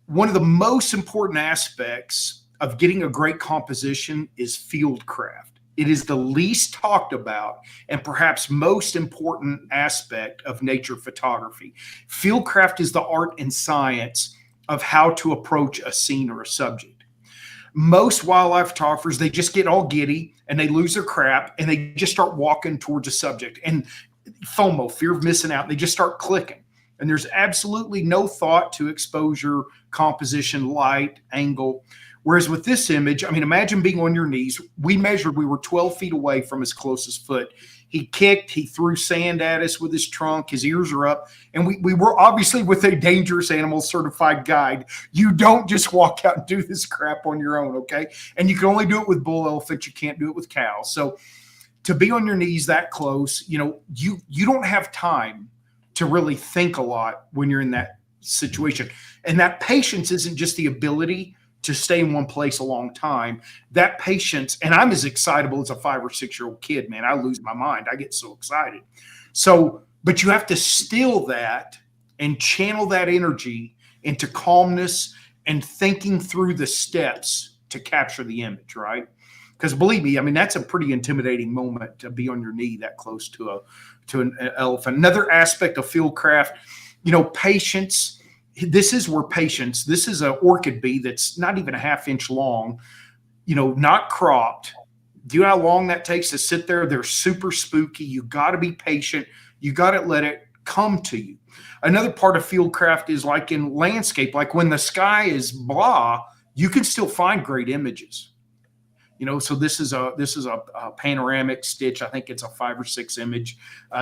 One of the most important aspects of getting a great composition is fieldcraft. It is the least talked about and perhaps most important aspect of nature photography. Fieldcraft is the art and science of how to approach a scene or a subject. Most wildlife photographers, they just get all giddy and they lose their crap and they just start walking towards a subject, and FOMO, fear of missing out, they just start clicking. And there's absolutely no thought to exposure, composition, light, angle. Whereas with this image, I mean, imagine being on your knees. We measured, we were 12 feet away from his closest foot. He kicked, he threw sand at us with his trunk, his ears are up. And we were obviously with a dangerous animal certified guide. You don't just walk out and do this crap on your own, okay? And you can only do it with bull elephants. You can't do it with cows. So to be on your knees that close, you don't have time to really think a lot when you're in that situation. And that patience isn't just the ability to stay in one place a long time. That patience, and I'm as excitable as a 5 or 6 year old kid, man. I lose my mind. I get so excited. So, but you have to still that and channel that energy into calmness and thinking through the steps to capture the image, right? Because believe me, I mean, that's a pretty intimidating moment to be on your knee that close to an elephant. Another aspect of fieldcraft, patience. This is where patience, this is an orchid bee that's not even a ½ inch long, not cropped. Do you know how long that takes to sit there? They're super spooky. You got to be patient. You got to let it come to you. Another part of fieldcraft is like in landscape, like when the sky is blah, you can still find great images. So this is a panoramic stitch. I think it's a 5 or 6 image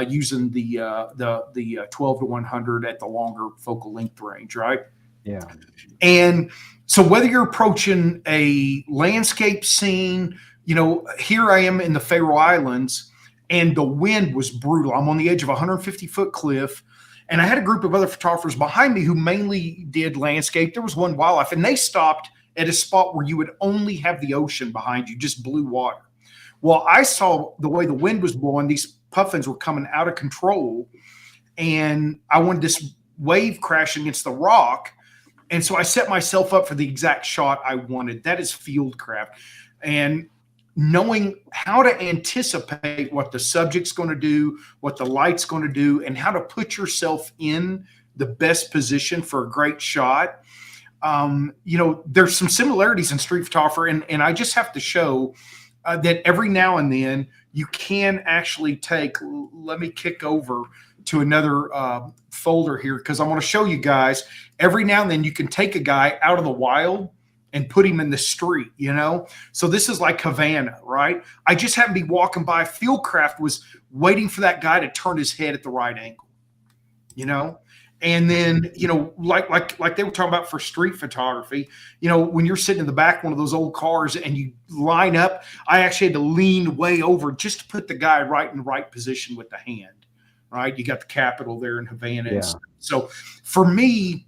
using the 12 to 100 at the longer focal length range, right? Yeah. And so whether you're approaching a landscape scene, here I am in the Faroe Islands, and the wind was brutal. I'm on the edge of a 150-foot cliff, and I had a group of other photographers behind me who mainly did landscape. There was one wildlife, and they stopped at a spot where you would only have the ocean behind you, just blue water. Well, I saw the way the wind was blowing, these puffins were coming out of control, and I wanted this wave crash against the rock. And so I set myself up for the exact shot I wanted. That is fieldcraft. And knowing how to anticipate what the subject's going to do, what the light's going to do, and how to put yourself in the best position for a great shot. There's some similarities in street photography, and I just have to show that every now and then you can actually let me kick over to another folder here, because I want to show you guys every now and then you can take a guy out of the wild and put him in the street, So this is like Havana, right? I just happened to be walking by. Fieldcraft was waiting for that guy to turn his head at the right angle, And then, like they were talking about for street photography, when you're sitting in the back of one of those old cars and you line up, I actually had to lean way over just to put the guy right in the right position with the hand, right? You got the Capitol there in Havana. Yeah. And stuff. So for me,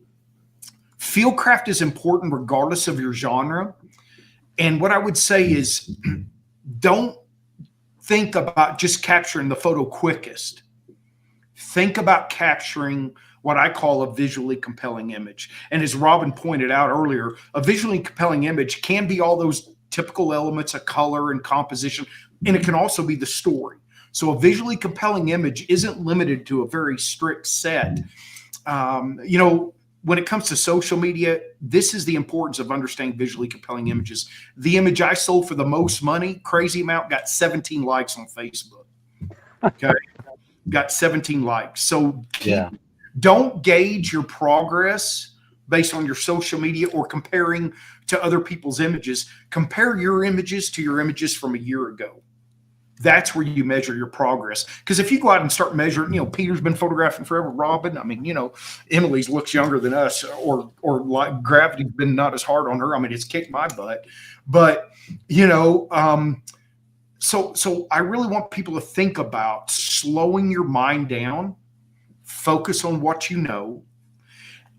fieldcraft is important regardless of your genre. And what I would say is don't think about just capturing the photo quickest. Think about capturing what I call a visually compelling image. And as Robin pointed out earlier, a visually compelling image can be all those typical elements of color and composition, and it can also be the story. So a visually compelling image isn't limited to a very strict set. When it comes to social media, this is the importance of understanding visually compelling images. The image I sold for the most money, crazy amount, got 17 likes on Facebook. Okay. Got 17 likes. So don't gauge your progress based on your social media or comparing to other people's images. Compare your images to your images from a year ago. That's where you measure your progress. Because if you go out and start measuring, Peter's been photographing forever, Robin. I mean, Emily's looks younger than us, or like gravity's been not as hard on her. I mean, it's kicked my butt. But, so I really want people to think about slowing your mind down, focus on what you know.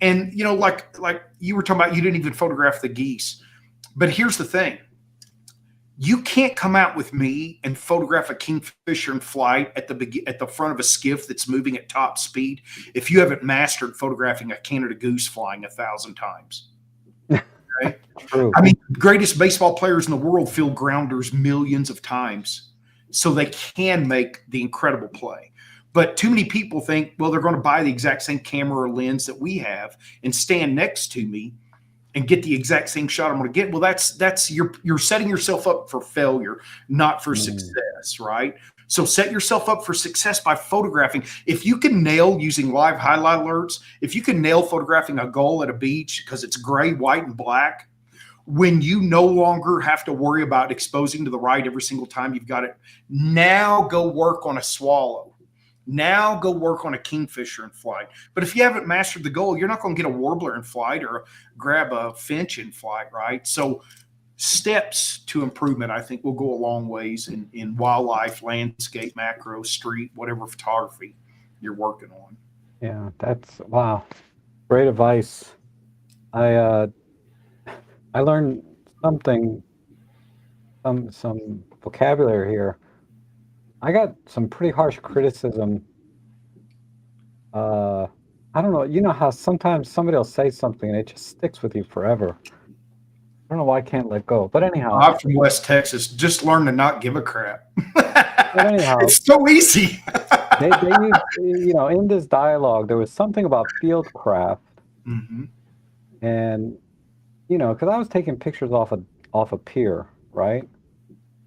And, like you were talking about, you didn't even photograph the geese. But here's the thing. You can't come out with me and photograph a kingfisher in flight at the front of a skiff that's moving at top speed if you haven't mastered photographing a Canada goose flying 1,000 times. Right? True. I mean, the greatest baseball players in the world field grounders millions of times, so they can make the incredible play. But too many people think, well, they're going to buy the exact same camera or lens that we have and stand next to me and get the exact same shot I'm going to get. Well, that's you're setting yourself up for failure, not for success, right? So set yourself up for success by photographing. If you can nail using live highlight alerts, if you can nail photographing a gull at a beach because it's gray, white, and black, when you no longer have to worry about exposing to the right every single time you've got it, now go work on a swallow. Now go work on a kingfisher in flight. But if you haven't mastered the gull, you're not going to get a warbler in flight or grab a finch in flight, right? So steps to improvement, I think, will go a long ways in wildlife, landscape, macro, street, whatever photography you're working on. Yeah, that's wow. Great advice. I learned something, some vocabulary here. I got some pretty harsh criticism. I don't know. You know how sometimes somebody will say something and it just sticks with you forever. don't know why I can't let go. But anyhow, I'm from West Texas. Just learn to not give a crap. It's so easy. they used, in this dialogue, there was something about Fieldcraft, Mm-hmm. and because I was taking pictures off a pier, right?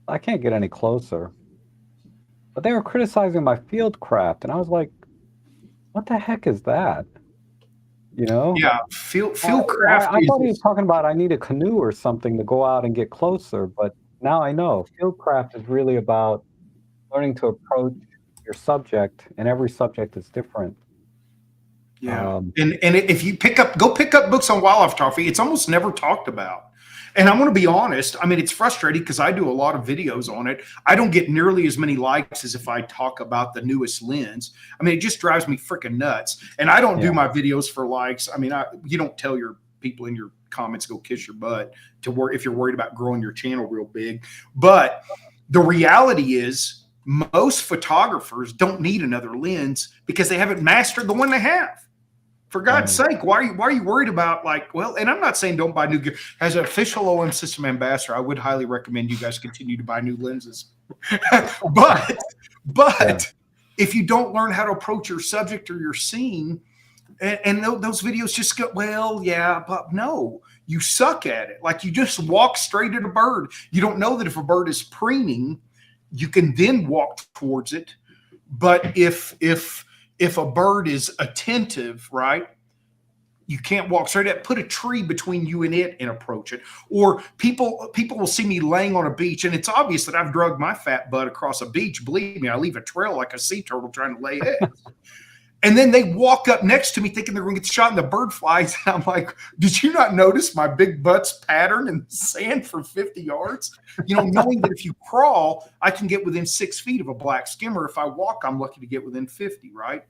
I can't get any closer, but they were criticizing my Fieldcraft, and I was like, "What the heck is that?" You know? Yeah, Fieldcraft I thought he was is. talking about I need a canoe or something to go out and get closer, but now I know Fieldcraft is really about learning to approach your subject, and every subject is different. Yeah, Um, and if you go pick up books on wildlife photography, it's almost never talked about. And I'm going to be honest. I mean, it's frustrating because I do a lot of videos on it. I don't get nearly as many likes as if I talk about the newest lens. I mean, it just drives me freaking nuts. And I don't do yeah, my videos for likes. I mean, you don't tell your people in your comments go kiss your butt to work if you're worried about growing your channel real big. But the reality is, most photographers don't need another lens because they haven't mastered the one they have. For God's right. sake, why are you worried about, like, well, and I'm not saying don't buy new gear. As an official OM system ambassador, I would highly recommend you guys continue to buy new lenses. but Yeah, if you don't learn how to approach your subject or your scene, and those videos just go, well, yeah, but no, you suck at it. Like, you just walk straight at a bird. You don't know that if a bird is preening, you can then walk towards it. But if a bird is attentive, right, you can't walk straight at. Put a tree between you and it and approach it. Or people will see me laying on a beach, and it's obvious that I've drugged my fat butt across a beach. Believe me, I leave a trail like a sea turtle trying to lay eggs. And then they walk up next to me thinking they're going to get shot, and the bird flies. And I'm like, did you not notice my big butt's pattern in the sand for 50 yards? Knowing that if you crawl, I can get within 6 feet of a black skimmer. If I walk, I'm lucky to get within 50, right?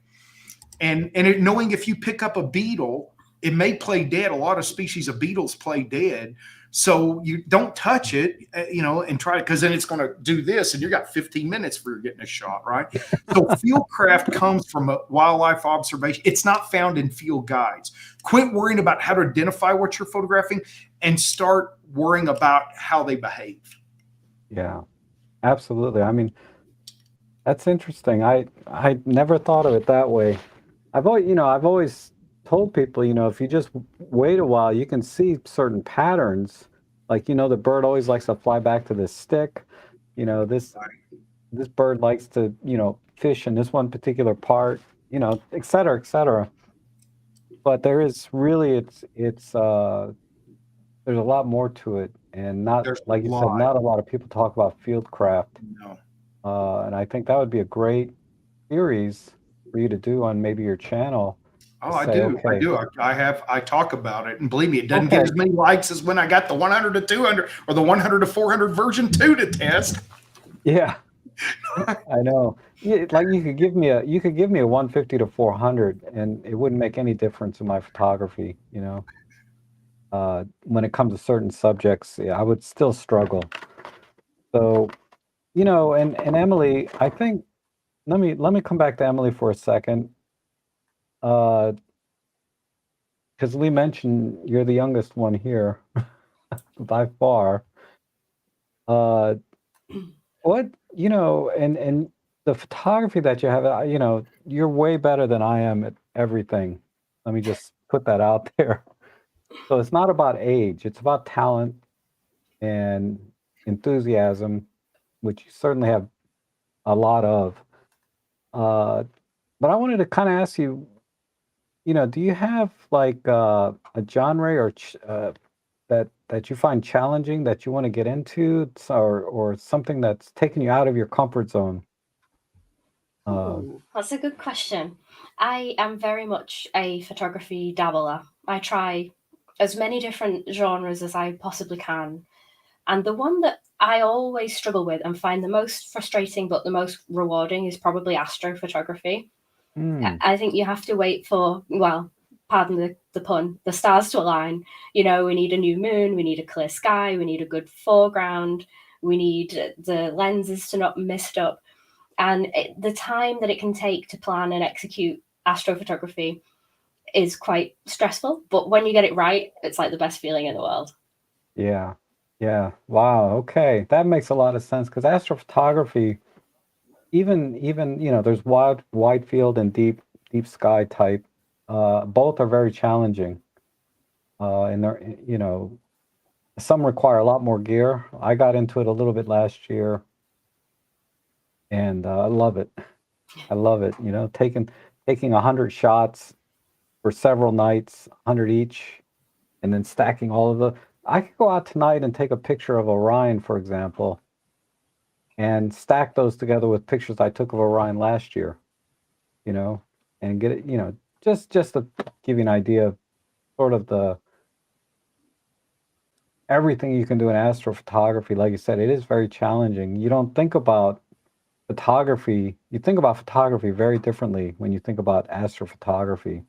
And knowing if you pick up a beetle, it may play dead. A lot of species of beetles play dead. So you don't touch it, and try it, because then it's going to do this, and you got 15 minutes for getting a shot, right? So Fieldcraft comes from a wildlife observation. It's not found in field guides. Quit worrying about how to identify what you're photographing and start worrying about how they behave. yeah, absolutely. I mean, that's interesting. I never thought of it that way. I've always told people, if you just wait a while, you can see certain patterns. Like, the bird always likes to fly back to this stick. This bird likes to, fish in this one particular part, et cetera, et cetera. But there is really, there's a lot more to it, and not, There's like a you said, lot. not a lot of people talk about Fieldcraft. No. And I think that would be a great series for you to do on maybe your channel. Oh, to I say, do. okay, I do. I talk about it, and believe me, it doesn't okay, get as many likes as when I got the 100 to 200 or the 100 to 400 version 2 to test. yeah, I know. Yeah, like you could give me a 150 to 400, and it wouldn't make any difference in my photography. When it comes to certain subjects, yeah, I would still struggle. So, and Emily, I think let me come back to Emily for a second. Because Lee mentioned you're the youngest one here by far. Uh, what, and the photography that you have, you're way better than I am at everything. Let me just put that out there. So it's not about age, it's about talent and enthusiasm, which you certainly have a lot of. But I wanted to kind of ask you, do you have like a genre that you find challenging that you want to get into, or something that's taking you out of your comfort zone? That's a good question. I am very much a photography dabbler. I try as many different genres as I possibly can. And the one that I always struggle with and find the most frustrating but the most rewarding is probably astrophotography. Hmm. I think you have to wait for, well, pardon the pun, the stars to align. We need a new moon, we need a clear sky, we need a good foreground, we need the lenses to not mist up. And the time that it can take to plan and execute astrophotography is quite stressful. But when you get it right, it's like the best feeling in the world. Yeah. Yeah. Wow. Okay. That makes a lot of sense because astrophotography, even, there's wide field and deep sky type. Both are very challenging. And they're, some require a lot more gear. I got into it a little bit last year, and I love it. I love it. Taking 100 shots for several nights, 100 each, and then stacking all of the. I could go out tonight and take a picture of Orion, for example, and stack those together with pictures I took of Orion last year. You know, and get it. Just to give you an idea of sort of the everything you can do in astrophotography. Like you said, it is very challenging. You don't think about photography. You think about photography very differently when you think about astrophotography.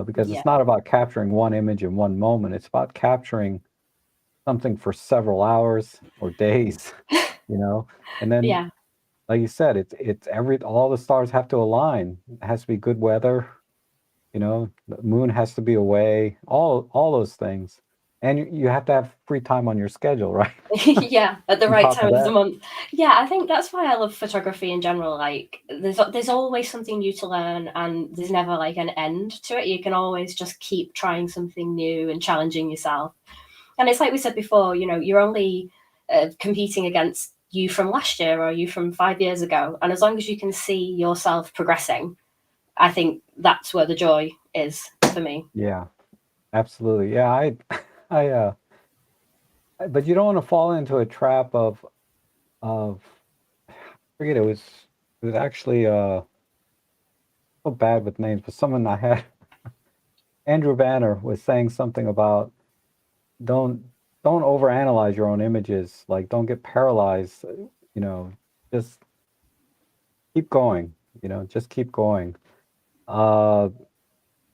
Because Yeah. it's not about capturing one image in one moment. It's about capturing something for several hours or days, and then, Yeah. like you said, it's all the stars have to align. It has to be good weather, the moon has to be away, all those things. And you have to have free time on your schedule, right? Yeah, at the On right top time of of the that. month. Yeah, I think that's why I love photography in general. Like, there's always something new to learn, and there's never like an end to it. You can always just keep trying something new and challenging yourself. And it's like we said before, you're only competing against you from last year or you from 5 years ago. And as long as you can see yourself progressing, I think that's where the joy is for me. Yeah, absolutely. Yeah, I but you don't want to fall into a trap of I forget it was actually so bad with names, but someone I had Andrew Banner was saying something about don't don't overanalyze your own images. Like don't get paralyzed, you know, just keep going, just keep going. Uh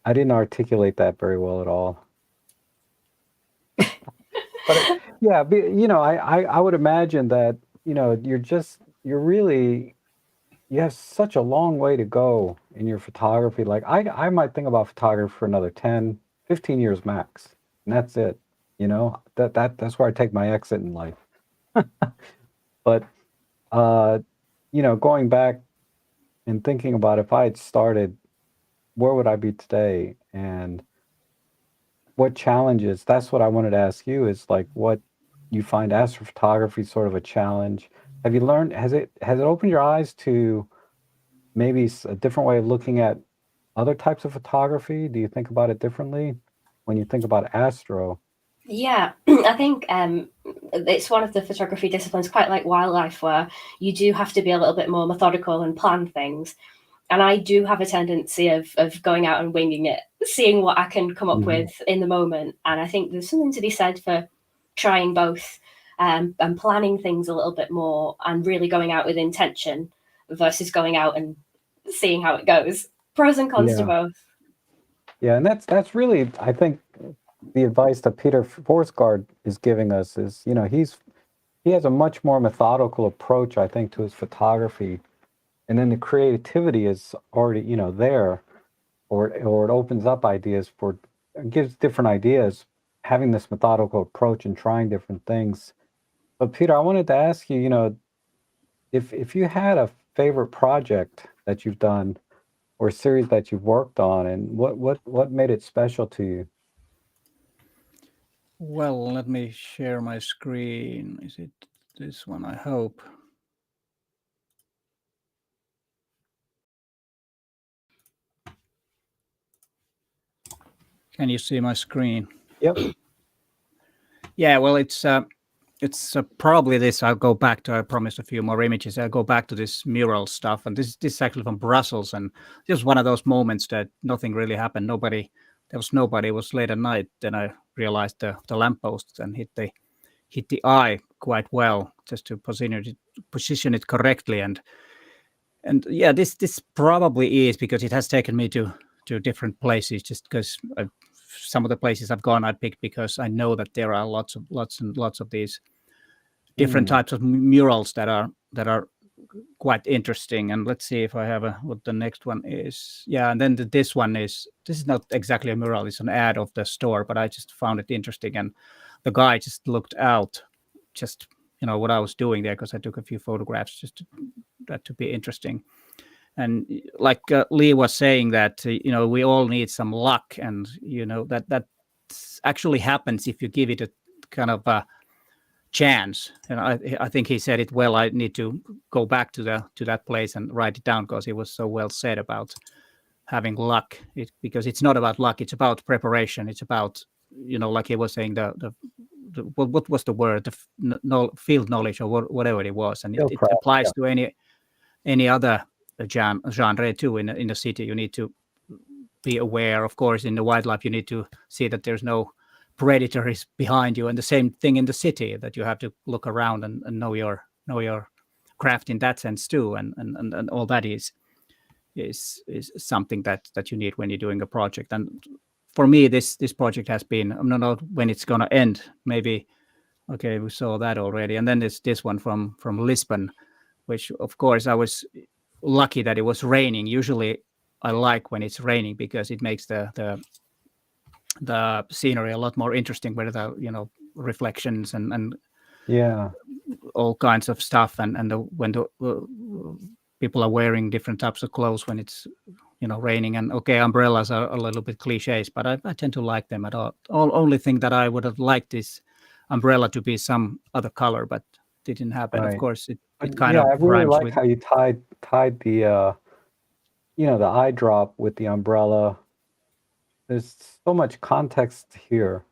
I didn't articulate that very well at all. But yeah, I would imagine that, you're really you have such a long way to go in your photography. Like I might think about photography for another 10, 15 years max. And that's it. That's where I take my exit in life. But uh, going back and thinking about if I had started, where would I be today? And what challenges? That's what I wanted to ask you is like what you find astrophotography sort of a challenge. Have you learned, has it opened your eyes to maybe a different way of looking at other types of photography? Do you think about it differently when you think about astro? Yeah, I think it's one of the photography disciplines, quite like wildlife, where you do have to be a little bit more methodical and plan things. And I do have a tendency of going out and winging it, seeing what I can come up Mhm. with in the moment. And I think there's something to be said for trying both, and planning things a little bit more and really going out with intention versus going out and seeing how it goes. Pros and cons to Yeah, both. yeah, and that's really, I think, the advice that Peter Forsgård is giving us is, he has a much more methodical approach, I think, to his photography, and then the creativity is already, there, or it opens up ideas it gives different ideas, having this methodical approach and trying different things. But Peter, I wanted to ask you, if you had a favorite project that you've done or a series that you've worked on, and what made it special to you? Well, let me share my screen. Is it this one? I hope. Can you see my screen? Yep. Yeah, well, it's probably this. I'll go back to. I promised a few more images. I'll go back to this mural stuff, and this is actually from Brussels, and just one of those moments that nothing really happened. There was nobody. It was late at night. Then I realized the lamppost and hit the eye quite well, just to position it correctly, and yeah, this probably is because it has taken me to different places, just because some of the places I've gone I picked because I know that there are lots and lots of these different Mm, types of murals that are quite interesting. And let's see if I have what the next one is. Yeah, and then this is not exactly a mural, it's an ad of the store, but I just found it interesting. And the guy just looked out, just what I was doing there, because I took a few photographs just to be interesting. And like Lee was saying that we all need some luck, and that actually happens if you give it a kind of a chance. And I think he said it well. I need to go back to that place and write it down, because he was so well said about having luck. Because it's not about luck, it's about preparation. It's about like he was saying, the what was the word, the field knowledge, or whatever it was. And it applies to any other genre too. In the city, you need to be aware. Of course, in the wildlife, you need to see that there's no predators behind you, and the same thing in the city, that you have to look around and know your craft in that sense too. And all that is something that you need when you're doing a project. And for me, this project has been, I don't know when it's going to end. Maybe, okay, we saw that already. And then there's this one from Lisbon, which of course I was lucky that it was raining. Usually I like when it's raining, because it makes the scenery a lot more interesting, with the reflections and all kinds of stuff. And when the people are wearing different types of clothes when it's raining. And okay, umbrellas are a little bit cliches, but I tend to like them at all. Only thing that I would have liked is umbrella to be some other color, but didn't happen. Right. Of course, it kind of I really rhymes like with how you tied the the eye drop with the umbrella. There's so much context here.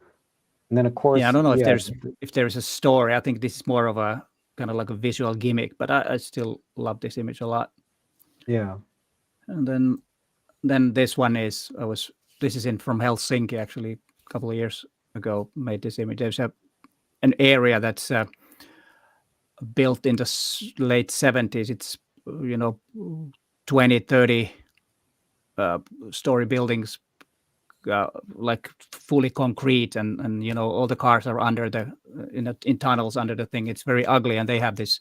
And then of course, I don't know if there's a story. I think this is more of a kind of like a visual gimmick, but I still love this image a lot. Yeah. And then this one is this is from Helsinki, actually, a couple of years ago, made this image. There's an area that's built in the late 70s. It's 20, 30 story buildings, like fully concrete, and all the cars are under in tunnels under the thing. It's very ugly, and they have this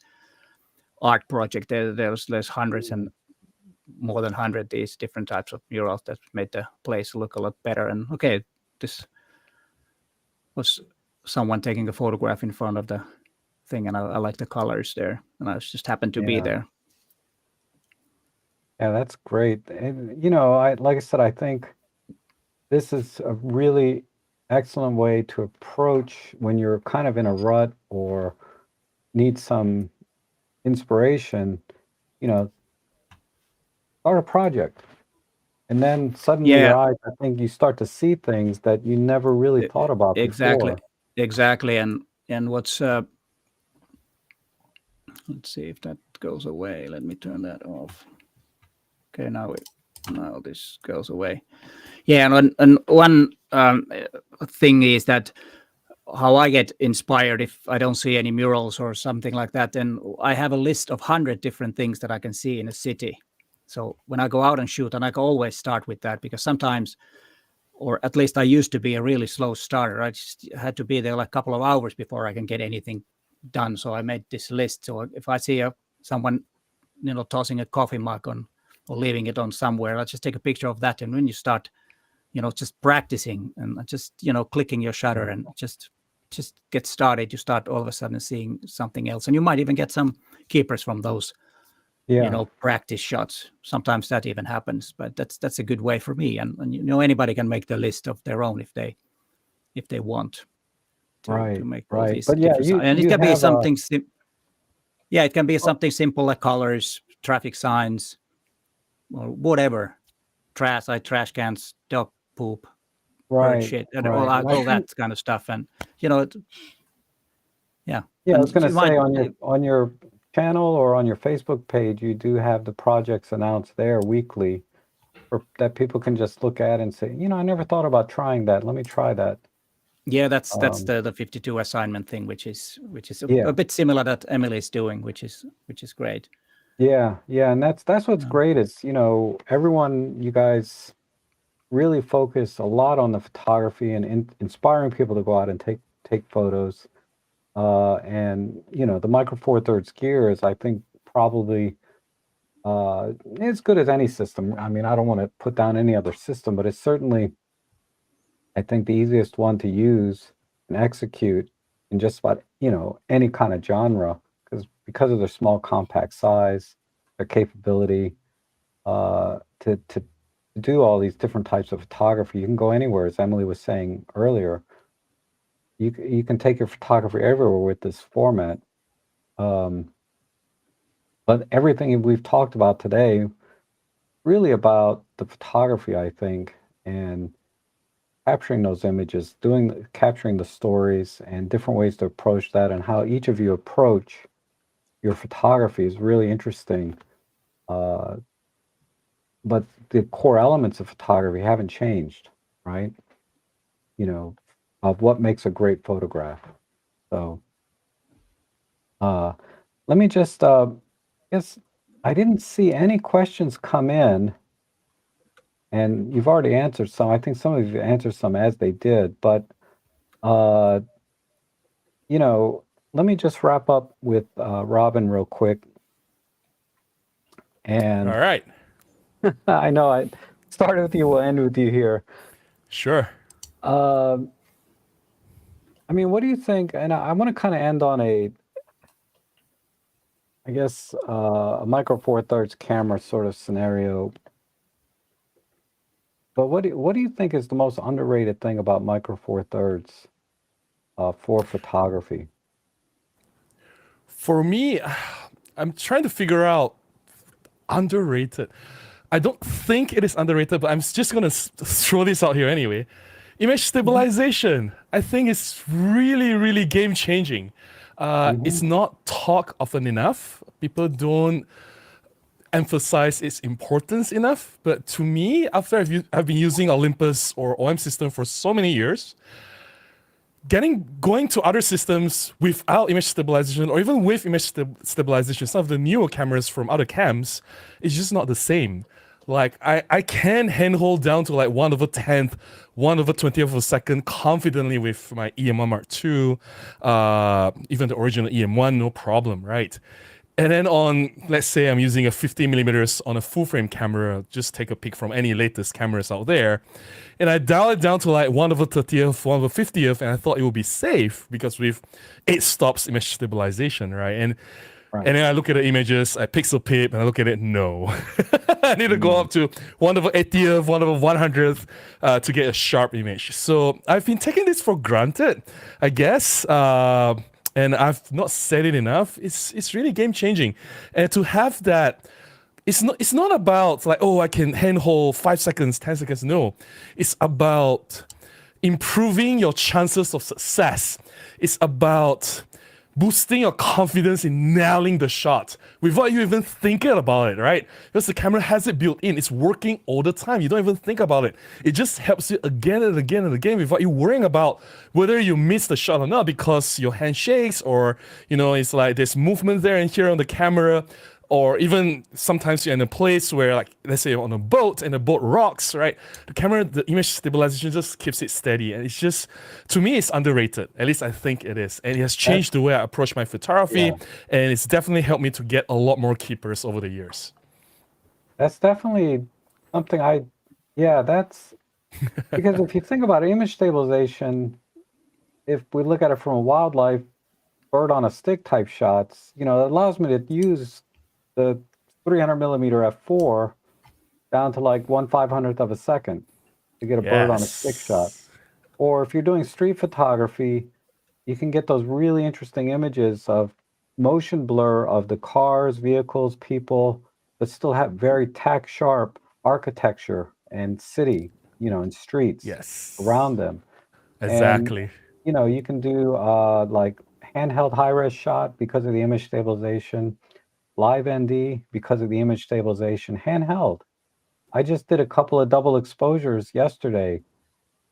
art project. There's hundreds and more than 100 these different types of murals that made the place look a lot better. And okay, this was someone taking a photograph in front of the thing, and I like the colors there, and I just happened to be there. Yeah, that's great. And like I said, I think this is a really excellent way to approach when you're kind of in a rut or need some inspiration. Start a project, and then suddenly your eyes, I think you start to see things that you never really thought about before. Exactly. And what's let's see if that goes away. Let me turn that off. Okay, now this goes away. Yeah, and one thing is that how I get inspired if I don't see any murals or something like that, then I have a list of 100 different things that I can see in a city. So when I go out and shoot, and I can always start with that, because sometimes, or at least I used to be a really slow starter. I just had to be there like a couple of hours before I can get anything done. So I made this list. So if I see someone, tossing a coffee mug or leaving it on somewhere, I just take a picture of that. And when you start, just practicing and just, clicking your shutter and just get started, you start all of a sudden seeing something else. And you might even get some keepers from those, practice shots. Sometimes that even happens, but that's a good way for me. And anybody can make the list of their own if they want to make all these. But and it can be something. It can be something simple like colors, traffic signs, or whatever. Trash cans, dog poop, bird shit, and all that kind of stuff. And I was going to say on your channel or on your Facebook page, you do have the projects announced there weekly, that people can just look at and say, I never thought about trying that. Let me try that. Yeah, that's the 52 assignment thing, which is a bit similar that Emily's doing, which is great. Yeah, and that's what's great is everyone, you guys really focus a lot on the photography and inspiring people to go out and take photos. And the Micro Four Thirds gear is, I think, probably as good as any system. I mean, I don't want to put down any other system, but it's certainly, I think, the easiest one to use and execute in just about, any kind of genre, because of their small compact size, their capability to do all these different types of photography. You can go anywhere, as Emily was saying earlier. You can take your photography everywhere with this format. But everything we've talked about today, really about the photography, I think, and capturing those images, capturing the stories and different ways to approach that, and how each of you approach your photography is really interesting. But the core elements of photography haven't changed, right? Of what makes a great photograph. So let me just, guess I didn't see any questions come in, and you've already answered some. I think some of you answered some as they did, but let me just wrap up with Robin real quick. And All right. I know I started with you, we'll end with you here. Sure. I mean, what do you think? And I want to kind of end on a Micro Four Thirds camera sort of scenario. But what do you think is the most underrated thing about Micro Four Thirds for photography? For me, I'm trying to figure out underrated. I don't think it is underrated, but I'm just going to throw this out here anyway. Image stabilization, I think it's really, really game changing. It's not talked often enough. People don't emphasize its importance enough. But to me, after I've been using Olympus or OM system for so many years, going to other systems without image stabilization, or even with image stabilization, some of the newer cameras from other cams, is just not the same. Like I can handhold down to like 1/10th, 1/20th of a second confidently with my EM1 Mark II, even the original EM1, no problem, right? And then let's say I'm using a 50mm on a full frame camera, just take a pic from any latest cameras out there, and I dial it down to like 1/30th, 1/50th, and I thought it would be safe because with 8 stops image stabilization, right? And then I look at the images, I pixel peep, and I look at it, no. I need to go up to 1/80th, 1/100th to get a sharp image. So I've been taking this for granted, I guess. And I've not said it enough. It's really game changing, and to have that, it's not about like, oh, I can handhold 5 seconds, 10 seconds. No, it's about improving your chances of success. It's about boosting your confidence in nailing the shot without you even thinking about it, right? Because the camera has it built in. It's working all the time. You don't even think about it. It just helps you again and again and again without you worrying about whether you miss the shot or not because your hand shakes, or, it's like there's movement there and here on the camera. Or even sometimes you're in a place where, like, let's say you're on a boat and the boat rocks, right? The image stabilization just keeps it steady. And it's just, to me, it's underrated. At least I think it is. And it has changed the way I approach my photography. And it's definitely helped me to get a lot more keepers over the years. That's definitely something that's, because if you think about image stabilization, if we look at it from a wildlife, bird on a stick type shots, it allows me to use the 300mm f4 down to like 1/500th of a second to get a bird on a stick shot. Or if you're doing street photography, you can get those really interesting images of motion blur of the cars, vehicles, people, but still have very tack sharp architecture and city, and streets around them. Exactly. And, you can do like handheld high-res shot because of the image stabilization. Live ND because of the image stabilization, handheld. I just did a couple of double exposures yesterday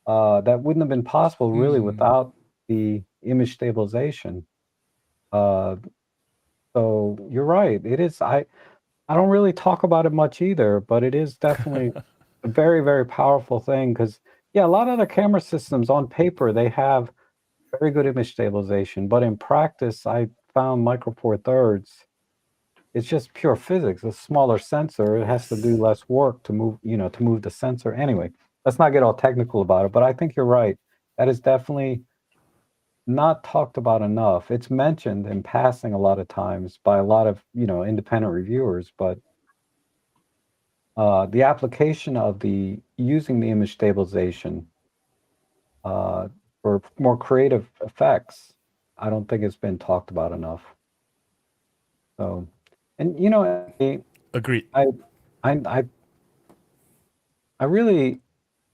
that wouldn't have been possible really without the image stabilization. So you're right. It is. I don't really talk about it much either, but it is definitely a very, very powerful thing because, a lot of other camera systems on paper, they have very good image stabilization, but in practice, I found Micro Four Thirds it's just pure physics. A smaller sensor, it has to do less work to move, to move the sensor. Anyway, let's not get all technical about it, but I think you're right. That is definitely not talked about enough. It's mentioned in passing a lot of times by a lot of, independent reviewers, but the application of using the image stabilization for more creative effects, I don't think it's been talked about enough. So, and Agreed. I really,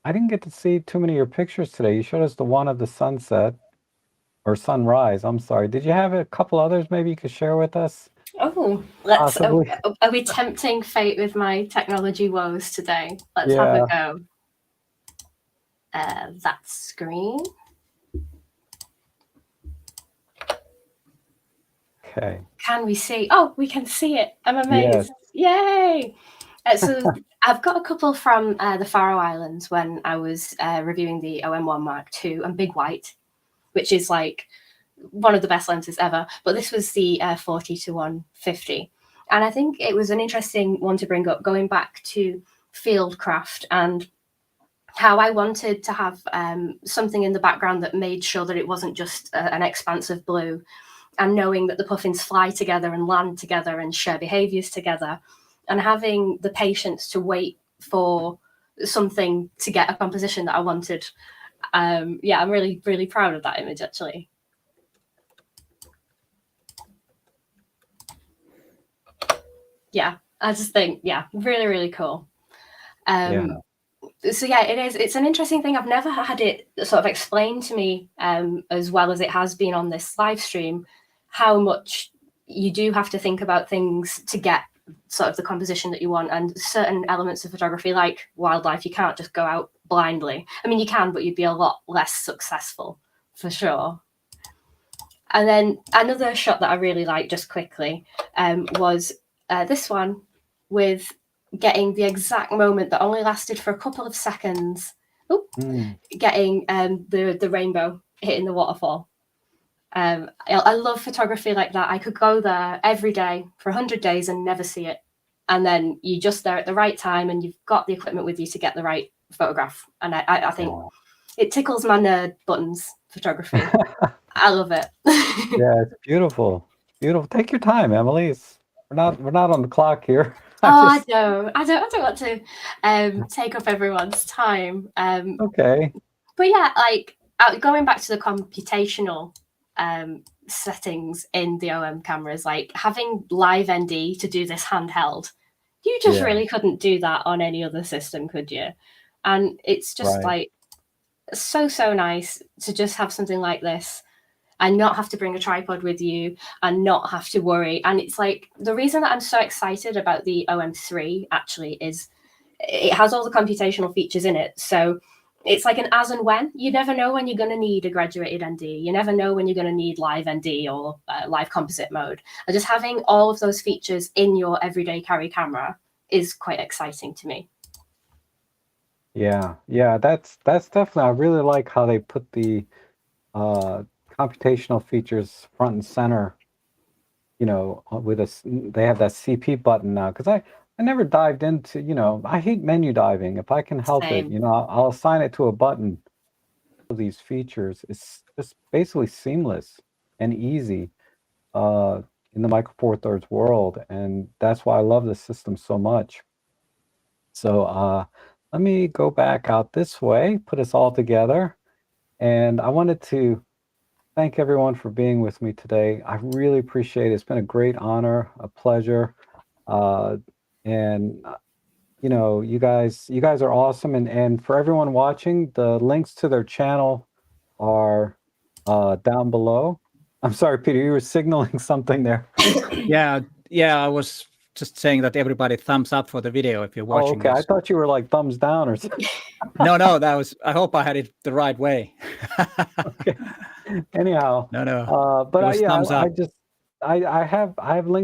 I didn't get to see too many of your pictures today. You showed us the one of the sunset or sunrise. I'm sorry. Did you have a couple others maybe you could share with us? Oh, let's. Possibly. Are we tempting fate with my technology woes today? Let's have a go. That screen. Okay. Can we see? Oh, we can see it. I'm amazed. Yes. Yay! So I've got a couple from the Faroe Islands when I was reviewing the OM1 Mark II and Big White, which is like one of the best lenses ever. But this was the 40-150. And I think it was an interesting one to bring up, going back to Fieldcraft and how I wanted to have something in the background that made sure that it wasn't just an expanse of blue, and knowing that the puffins fly together and land together and share behaviors together, and having the patience to wait for something to get a composition that I wanted. Yeah, I'm really, really proud of that image, actually. Yeah, I just think, yeah, really, really cool. So yeah, it is. It's an interesting thing. I've never had it sort of explained to me as well as it has been on this live stream, how much you do have to think about things to get sort of the composition that you want, and certain elements of photography like wildlife, you can't just go out blindly. I mean, you can, but you'd be a lot less successful for sure. And then another shot that I really liked just quickly was this one with getting the exact moment that only lasted for a couple of seconds. Getting the rainbow hitting the waterfall. I love photography like that. I could go there every day for 100 days and never see it. And then you're just there at the right time and you've got the equipment with you to get the right photograph. And I think it tickles my nerd buttons, photography. I love it. Yeah, it's beautiful. Beautiful. Take your time, Emily. We're not on the clock here. I don't want to take up everyone's time. Okay. But yeah, like going back to the computational settings in the OM cameras, like having live ND to do this handheld, you just really couldn't do that on any other system, could you? And it's just like so nice to just have something like this and not have to bring a tripod with you and not have to worry. And it's like the reason that I'm so excited about the OM3 actually is it has all the computational features in it. So it's like an as and when. You never know when you're going to need a graduated ND. You never know when you're going to need live ND or live composite mode. And just having all of those features in your everyday carry camera is quite exciting to me. Yeah, that's definitely. I really like how they put the computational features front and center. With they have that CP button now, because I never dived into, I hate menu diving. If I can help it, I'll assign it to a button. These features, it's just basically seamless and easy in the Micro Four Thirds world, and that's why I love this system so much. So let me go back out this way, put us all together, and I wanted to thank everyone for being with me today. I really appreciate it. It's been a great honor, a pleasure. And you guys are awesome. And for everyone watching, the links to their channel are down below. I'm sorry, Peter, you were signaling something there. Yeah, I was just saying that everybody thumbs up for the video if you're watching. Okay. This. I thought you were like thumbs down or something. No, that was, I hope I had it the right way. Okay. Anyhow. No. But thumbs up. I have links